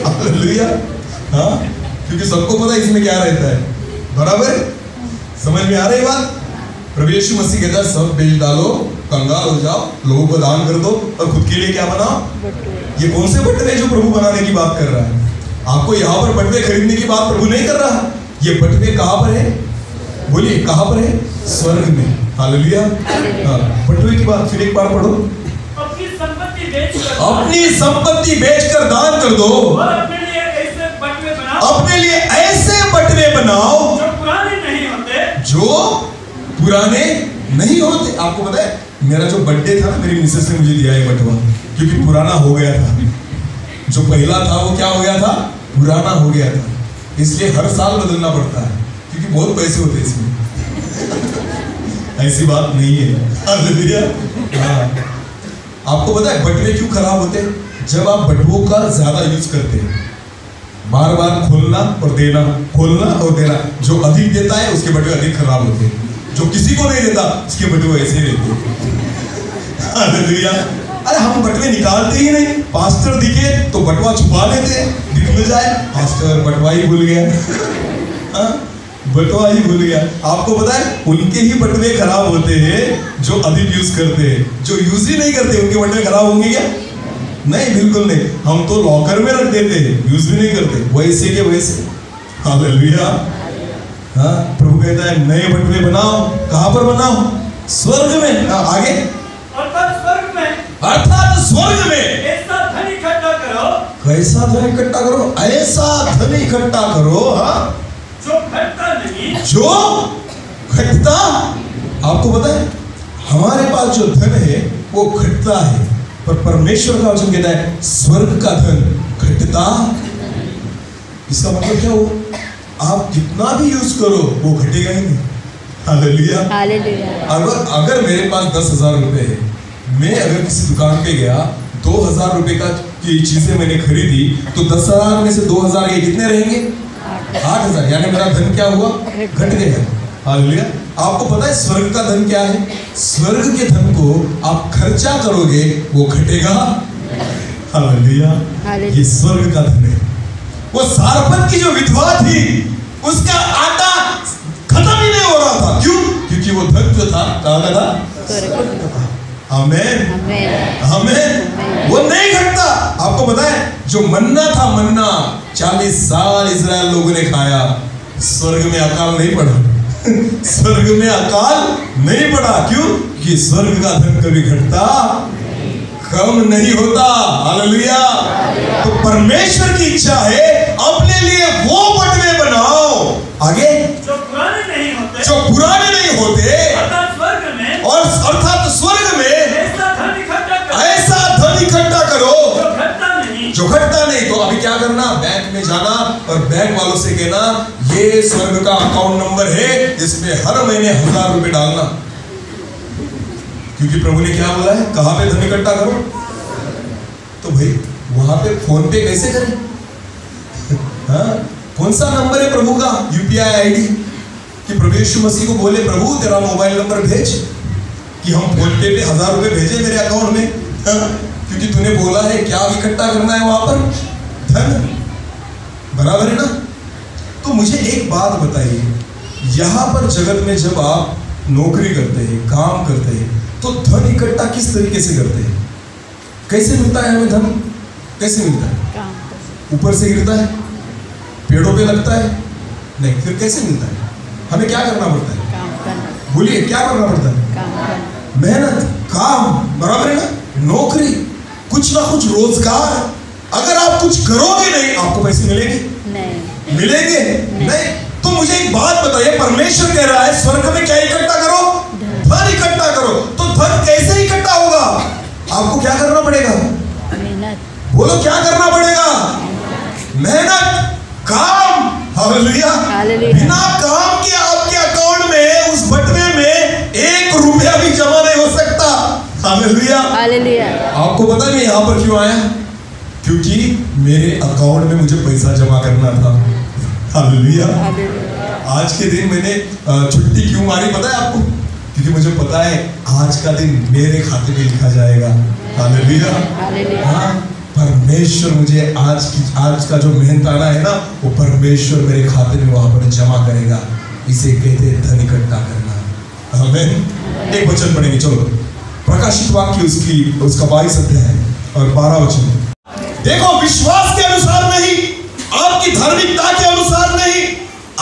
हालेलुया। हाँ, क्योंकि सबको पता है इसमें क्या रहता है। बराबर, समझ में आ रही बात? प्रभु यीशु मसीह कहता है सब बेच डालो, कंगाल हो जाओ, लोगों को दान कर दो और खुद के लिए क्या बनाओ? बटुए। ये कौन से बटवे जो प्रभु बनाने की बात कर रहा है? आपको यहाँ पर बटवे खरीदने की बात प्रभु नहीं कर रहा। ये बटवे कहाँ पर है? बोलिए कहाँ पर है? स्वर्ग में। हालेलुया। बटवे की बात फिर एक बार पढ़ो। अपनी संपत्ति बेचकर, अपनी संपत्ति बेचकर दान कर दो और अपने लिए ऐसे बटुए बनाओ, अपने लिए ऐसे बटवे बनाओ जो पुराने नहीं होते, जो पुराने नहीं होते। आपको पता है मेरा जो बर्थडे था ना, मेरी मिसेस ने मुझे दिया है बटवा, क्योंकि पुराना हो गया था। जो पहला था वो क्या हो गया था? पुराना हो गया था। इसलिए हर साल बदलना पड़ता है क्योंकि बहुत पैसे होते हैं इसमें। ऐसी बात नहीं है। हालेलुया। हाँ, आपको पता है बटवे क्यों खराब होते हैं? जब आप बटवों का ज्यादा यूज करते हैं, बार बार खोलना और देना, खोलना और देना, जो अधिक देता है उसके बटवे अधिक खराब होते हैं, जो किसी को नहीं देता उसके बटवे ऐसे ही रहते हैं। हालेलुया। अरे हम बटवे निकालते ही नहीं। पास्टर दिखे तो बटवा छुपा लेते हैं, दिख न जाए पास्टर बटवा ही भूल गया। हाँ, बटवा ही भूल गया। आपको पता है उनके ही बटवे खराब होते हैं जो अधिक यूज करते हैं। जो यूज ही नहीं करते उनके बटवे खराब होंगे क्या? नहीं, बिल्कुल नहीं। हम तो लॉकर में रख देते हैं, यूज भी नहीं करते, वैसे के वैसे। हालेलुया। हाँ, प्रभु कहता है नए बटवे बनाओ। कहाँ पर बनाओ? स्वर्ग में। आगे अर्थात स्वर्ग में ऐसा धन इकट्ठा करो। कैसा धन इकट्ठा करो? ऐसा धन इकट्ठा करो, हाँ, जो घटता नहीं, जो घटता। आपको पता है हमारे पास जो धन है वो घटता है, पर परमेश्वर का वचन कहता है स्वर्ग का धन घटता। इसका मतलब क्या हुआ? आप कितना भी यूज करो वो घटेगा ही नहीं। हालेलुया। हालेलुया। अगर मेरे पास 10,000 रुपए है, मैं अगर किसी दुकान पे गया, 2,000 रुपए की चीजें मैंने खरीदी, तो 10,000 में से 2,000 ये कितने रहेंगे? 8,000। यानी मेरा धन क्या हुआ? घट गया। हालेलुया। आपको पता है स्वर्ग का धन क्या है? स्वर्ग के धन को आप खर्चा करोगे वो घटेगा। हालेलुया। ये स्वर्ग का धन है। वो सारपत की जो विधवा थी उसका आटा खत्म ही नहीं हो रहा था। क्यों? क्योंकि वो धन जो था कहाँ का था? आमेन। आमेन। वो नहीं घटता। आपको पता है जो मन्ना था, मन्ना 40 साल इजराइल लोगों ने खाया, स्वर्ग में अकाल नहीं पड़ा। स्वर्ग में अकाल नहीं पड़ा। क्यों? कि स्वर्ग का धन कभी घटता कम नहीं होता। हालेलुया। तो परमेश्वर की इच्छा है अपने लिए वो बटवे बनाओ आगे जो पुराने नहीं होते, जो पुराने नहीं होते, अर्थात स्वर्ग में, और अर्थात स्वर्ग में ऐसा धन इकट्ठा करो, ऐसा धन इकट्ठा करो जो घटता नहीं। जो घटता नहीं। तो अभी क्या करना? बैंक में जाना और बैंक वालों से कहना ये स्वर्ग का अकाउंट नंबर है, इसमें हर महीने 1000 रुपए डालना। क्योंकि प्रभु ने क्या बोला है? कहां पे धन इकट्ठा करो? तो भाई वहां पे फोन पे कैसे करें? हाँ? कौन सा नंबर है प्रभु का? यूपीआई आईडी कि प्रभु यीशु मसीह को बोले प्रभु तेरा मोबाइल नंबर भेज कि हम फोन पे 1000 रुपए भेजे मेरे अकाउंट में। हाँ? क्योंकि तूने बोला है क्या इकट्ठा करना है वहां पर? धन। बराबर है ना? तो मुझे एक बात बताइए, यहां पर जगत में जब आप नौकरी करते हैं, काम करते हैं, तो धन इकट्ठा किस तरीके से करते हैं? कैसे मिलता है हमें धन? कैसे मिलता है? ऊपर से गिरता है? पेड़ों पे लगता है? नहीं। फिर कैसे मिलता है? हमें क्या करना पड़ता है? बोलिए क्या करना पड़ता है? मेहनत, काम। बराबर है ना? नौकरी, कुछ ना कुछ रोजगार। अगर आप कुछ करोगे नहीं आपको पैसे मिलेंगे? नहीं। मिलेंगे? नहीं। तो मुझे एक बात बताइए, परमेश्वर कह रहा है स्वर्ग में क्या इकट्ठा करो? धन इकट्ठा करो। तो धन कैसे इकट्ठा होगा? आपको क्या करना पड़ेगा? मेहनत। बोलो क्या करना पड़ेगा? मेहनत, काम। हालेलुया। बिना काम के आपके अकाउंट में, उस बटवे में 1 रुपया भी जमा नहीं हो सकता। हालेलुया। हालेलुया। आपको पता नहीं यहाँ पर क्यों आया? क्योंकि मेरे अकाउंट में मुझे पैसा जमा करना था। हालेलुया। आज के दिन मैंने छुट्टी क्यों मारी पता है आपको? क्योंकि मुझे पता है आज का दिन मेरे खाते में लिखा जाएगा। हालेलुया। हाँ, परमेश्वर मुझे आज का जो मेहनताना है ना, वो परमेश्वर मेरे खाते में वहां पर जमा करेगा। इसे कहते हैं धन इकट्ठा करना। आमीन। एक वचन पढ़ेंगे, चलो। प्रकाशित वाक्य उसका 22 अध्याय और 12 वचन। देखो, विश्वास के अनुसार नहीं, आपकी धार्मिकता के अनुसार नहीं,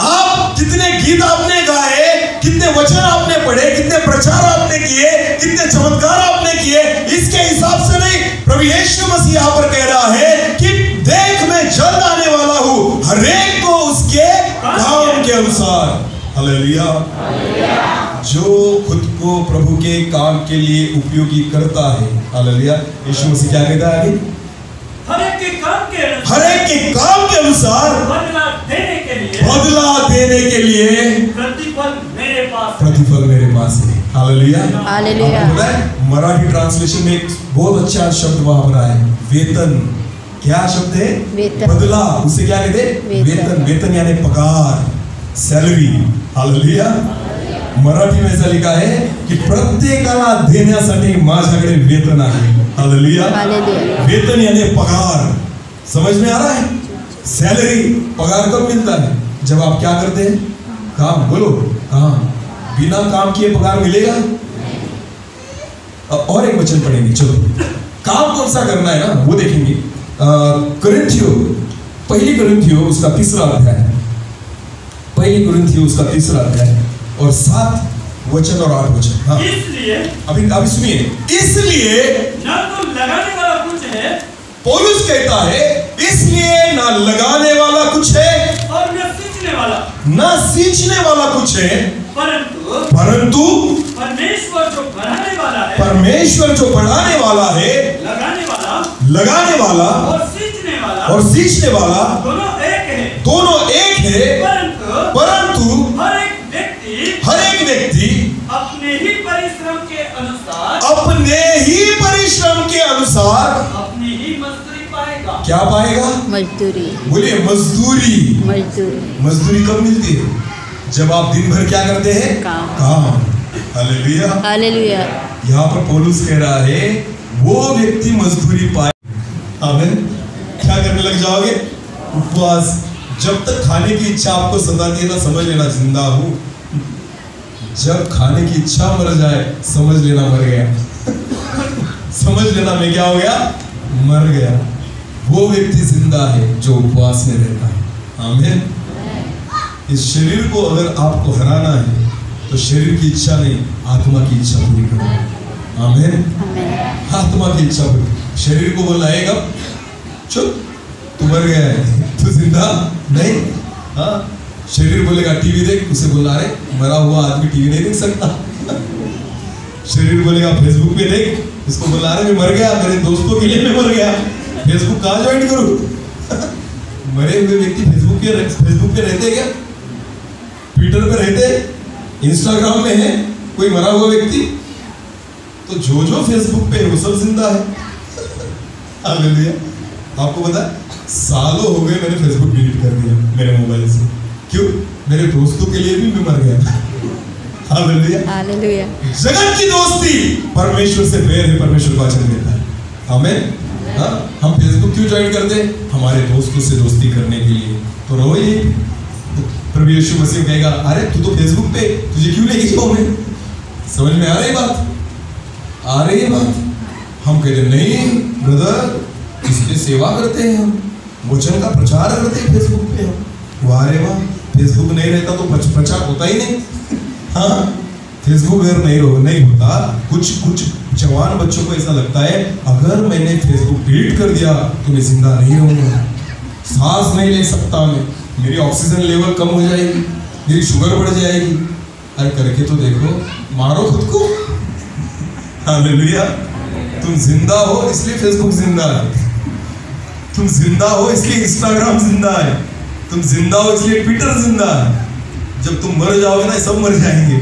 आप कितने गीत आपने गाए, कितने वचन आपने पढ़े, कितने प्रचार आपने किए, कितने चमत्कार आपने किए, इसके हिसाब से नहीं। प्रभु यीशु मसीह यहाँ पर कह रहा है कि देख मैं जल्द आने वाला हूँ, हर एक को उसके काम के अनुसार। हालेलुया। जो खुद को प्रभु के काम के लिए उपयोगी करता है, हालेलुया, यीशु मसीह क्या कहता है? हर एक के काम के अनुसार, हर एक के काम के अनुसार बदला देने के लिए, बदला देने के लिए प्रतिफल मेरे पास, प्रतिफल मेरे पास है। हालेलुया। हालेलुया। आपको पता है मराठी ट्रांसलेशन में एक बहुत अच्छा शब्द वहां पर है, वेतन। क्या शब्द है? वेतन। बदला, उसे क्या कहते हैं? वेतन। वेतन यानी पगार, सैलरी। हालेलुया। मराठी में ऐसा लिखा है की प्रत्येकाला देण्यासाठी माझ्याकडे वेतन आहे। हालेलुया। वेतन यानी पगार। समझ में आ रहा है? सैलरी, पगार कब मिलता है? जब आप क्या करते हैं? काम। बोलो काम। बिना काम किए पगार मिलेगा? और एक वचन पढ़ेंगे, चलो। काम कौन सा करना है ना वो देखेंगे। कोरिन्थियो, पहली कोरिन्थियो उसका 3रा अध्याय, पहली कोरिन्थियो उसका 3रा अध्याय और 7 वचन और 8 वचन। हाँ, इसलिए अभी सुनिए। इसलिए न तो लगाने वाला कुछ है, पौलुस कहता है इसलिए ना लगाने वाला कुछ है और न सींचने वाला, ना सींचने वाला कुछ है, परंतु परमेश्वर जो बढ़ाने वाला है, परमेश्वर जो बढ़ाने वाला है, लगाने वाला और सींचने वाला दोनों एक है। परंतु हर एक व्यक्ति अपने ही परिश्रम के अनुसार, अपनी ही मजदूरी पाएगा। क्या पाएगा? मजदूरी। बोलिए मजदूरी। मजदूरी कब मिलती है? जब आप दिन भर क्या करते हैं? काम। हालेलुया। हालेलुया। यहाँ पर पौलुस कह रहा है वो व्यक्ति मजदूरी पाए। आमीन। क्या करने लग जाओगे? उपवास। जब तक खाने की इच्छा आपको सताती है ना, समझ लेना जिंदा हूँ। जब खाने की इच्छा मर जाए समझ लेना मर गया। समझ लेना मैं क्या हो गया? मर गया। वो व्यक्ति जिंदा है जो उपवास में रहता है। आमीन। इस शरीर को अगर आपको हराना है तो शरीर की इच्छा नहीं, आत्मा की इच्छा पूरी करो। आमीन। आत्मा की इच्छा पूरी। शरीर को बोलना है कब, चुप तू मर गया है, तू जिंदा नहीं। हाँ, शरीर बोलेगा टीवी देख, उसे बोला अरे मरा हुआ आदमी टीवी नहीं देख सकता। शरीर बोलेगा फेसबुक पे देख, इसको बोला अरे मैं मर गया, मेरे दोस्तों के लिए मैं मर गया, फेसबुक कहाँ ज्वाइन करूं? मरे हुए व्यक्ति फेसबुक पे रहते क्या? ट्विटर पे रहते, इंस्टाग्राम में है कोई मरा हुआ व्यक्ति? तो जो फेसबुक पे है वो सब जिंदा है। हालेलुया। आपको पता है सालों हो गए मैंने फेसबुक डिलीट कर दिया मेरे मोबाइल से। क्यों? मेरे दोस्तों के लिए भी मैं मर गया। हालेलुया। हालेलुया। जगत की दोस्ती परमेश्वर से बैर है, परमेश्वर वचन देता है। आमीन। हाँ, हम फेसबुक क्यों ज्वाइन करते हैं? हमारे दोस्तों से दोस्ती करने के लिए। तो रो ये प्रभु यीशु मसीह कहेगा अरे तू तो फेसबुक पे, तुझे क्यों लेके जाऊं मैं? समझ में आ रही बात? आ रही है बात? हम कहते नहीं ब्रदर, इसलिए सेवा करते हैं, हम वचन का प्रचार करते हैं फेसबुक पे। हम वाह रे वाह, फेसबुक नहीं रहता तो प्रचार होता ही नहीं। हाँ, फेसबुक अगर नहीं होता, कुछ जवान बच्चों को ऐसा लगता है अगर मैंने फेसबुक डिलीट कर दिया तो मैं जिंदा नहीं रहूंगा, सांस नहीं ले सकता मैं, मेरी ऑक्सीजन लेवल कम हो जाएगी, मेरी शुगर बढ़ जाएगी। अरे करके तो देखो, मारो खुद को। हालेलुया। तुम जिंदा हो इसलिए फेसबुक जिंदा है, तुम जिंदा हो इसलिए इंस्टाग्राम जिंदा है, तुम जिंदा हो इसलिए ट्विटर जिंदा है। जब तुम मर जाओगे ना, सब मर जाएंगे।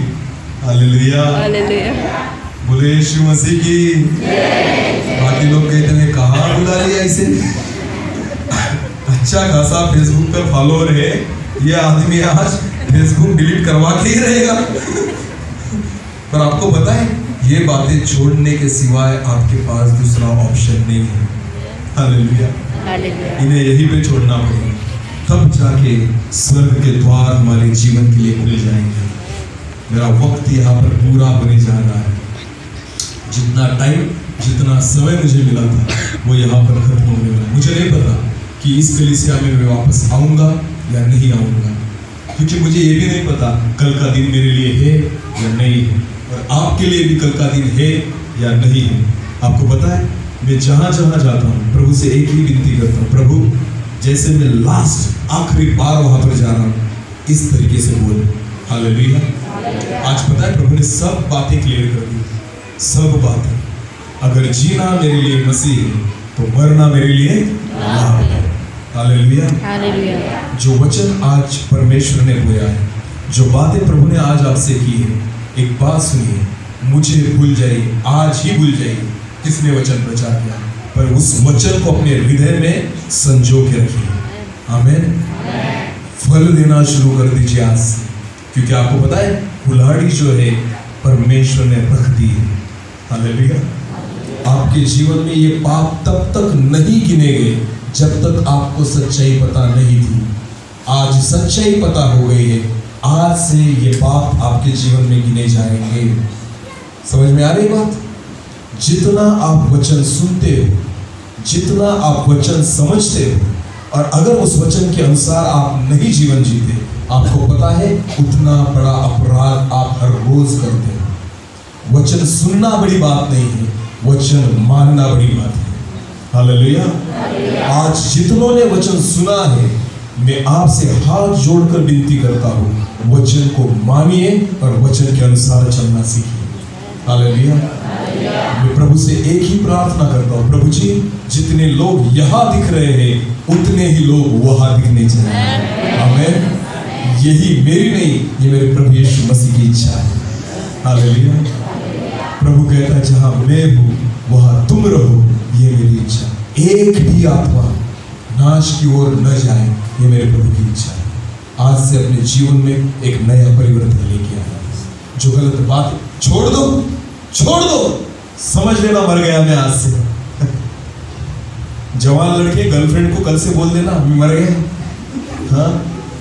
हालेलुया। हालेलुया। बोले यीशु मसीह की। बाकी लोग कहते हैं कहाँ बुला लिया इसे, अच्छा खासा फेसबुक पर फॉलोअर है, ये आदमी आज फेसबुक डिलीट करवा के ही रहेगा। पर आपको पता है ये बातें छोड़ने के सिवाय आपके पास दूसरा ऑप्शन नहीं है। हालेलुया। इन्हें यहीं पे छोड़ना पड़ेगा, तब जाके स्वर्ग के द्वार हमारे जीवन के लिए खुल जाएंगे। मेरा वक्त यहाँ पर पूरा होने जा रहा है। जितना टाइम, जितना समय मुझे मिला था वो यहाँ पर खत्म होने वाला है। मुझे नहीं पता कि इस कलीसिया में मैं वापस आऊँगा या नहीं आऊँगा, क्योंकि मुझे ये भी नहीं पता कल का दिन मेरे लिए है या नहीं है, और आपके लिए भी कल का दिन है या नहीं है। आपको पता है मैं जहाँ जहाँ जाता हूँ प्रभु से एक ही विनती करता हूँ, प्रभु जैसे मैं लास्ट आखिरी बार वहाँ पर जा रहा हूँ इस तरीके से बोल। हालेलुया। आज पता है प्रभु ने सब बातें क्लियर कर दी, सब बातें। अगर जीना मेरे लिए मसीह है तो मरना मेरे लिए लाभ है। हालेलुया। हालेलुया। जो वचन आज परमेश्वर ने बोया है, जो बातें प्रभु ने आज आपसे की है, एक बात सुनिए, मुझे भूल जाइए, आज ही भूल जाइए किसने वचन प्रचार किया, पर उस वचन को अपने हृदय में संजो के रखिए। आमीन। फल देना शुरू कर दीजिए आज से, क्योंकि आपको पता है कुल्हाड़ी जो है परमेश्वर ने रख दी है। हालेलुया। आपके जीवन में ये पाप तब तक नहीं गिने गए जब तक आपको सच्चाई पता नहीं थी। आज सच्चाई पता हो गई है, आज से ये पाप आपके जीवन में गिने जाएंगे। समझ में आ रही बात? जितना आप वचन सुनते हो, जितना आप वचन समझते हो, और अगर उस वचन के अनुसार आप नहीं जीवन जीते, आपको पता है उतना बड़ा अपराध आप हर रोज करते हो। वचन सुनना बड़ी बात नहीं है, वचन मानना बड़ी बात है। हालेलुया। आज जितनों ने वचन सुना है, मैं आपसे हाथ जोड़कर विनती करता हूँ, वचन को मानिए और वचन के अनुसार चलना सीखिए। हालेलुया। मैं प्रभु से एक ही प्रार्थना करता हूँ, प्रभु जी जितने लोग यहाँ दिख रहे हैं उतने ही लोग वहाँ दिखने चाहिए। आमीन। यही मेरी नहीं, ये मेरे प्रभु यीशु मसीह की इच्छा है। हालेलुया। प्रभु कहता है जहाँ मैं हूँ वहाँ तुम रहो, ये मेरी इच्छा। एक भी आत्मा नाश की ओर न जाए, ये मेरे प्रभु की इच्छा है। आज से अपने जीवन में एक नया परिवर्तन लेके आया। जो गलत बात छोड़ दो, छोड़ दो। समझ लेना मर गया मैं आज से। जवान लड़के गर्लफ्रेंड को कल से बोल देना मैं मर गया। हाँ,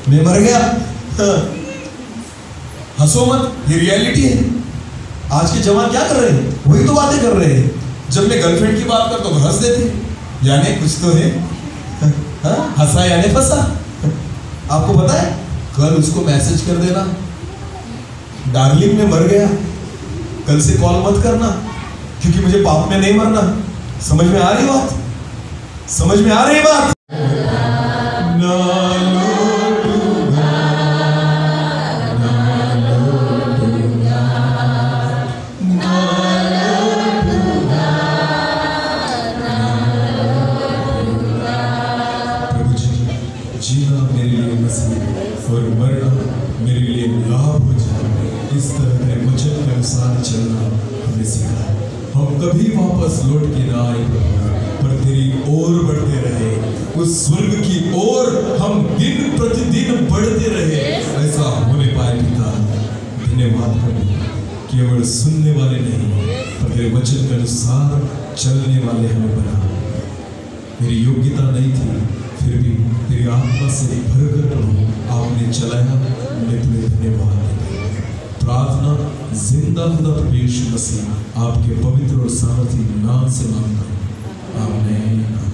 मैं मर गया। हाँ। हंसो मत, ये रियलिटी है। आज के जवान क्या कर रहे हैं? वही तो बातें कर रहे हैं। जब मैं गर्लफ्रेंड की बात करता तो हंस देते, यानी कुछ तो है। हाँ, हंसा यानी फंसा। आपको पता है कल उसको मैसेज कर देना, डार्लिंग में मर गया, कल से कॉल मत करना, क्योंकि मुझे पाप में नहीं मरना। समझ में आ रही बात? समझ में आ रही बात? जीना मेरे लिए मसीह और मरना मेरे लिए लाभ हो जाए। इस तरह के वचन के अनुसार चलना हमें सिखा। हम कभी वापस लौट के ना आए, पर तेरी ओर बढ़ते रहे, उस स्वर्ग की ओर हम दिन प्रतिदिन बढ़ते रहे। ऐसा होने पाए पिता, धन्यवाद करो। केवल सुनने वाले नहीं, पर तेरे वचन के अनुसार चलने वाले हमें बना। मेरी योग्यता नहीं थी, फिर भी तेरी आत्मा से भरकर आपने चलाया। मैं तुम्हें धन्यवाद देता हूं। प्रार्थना जिंदा खुदा प्रभु यीशु मसीह आपके पवित्र और सामर्थी नाम से मांगता हूं। आमीन।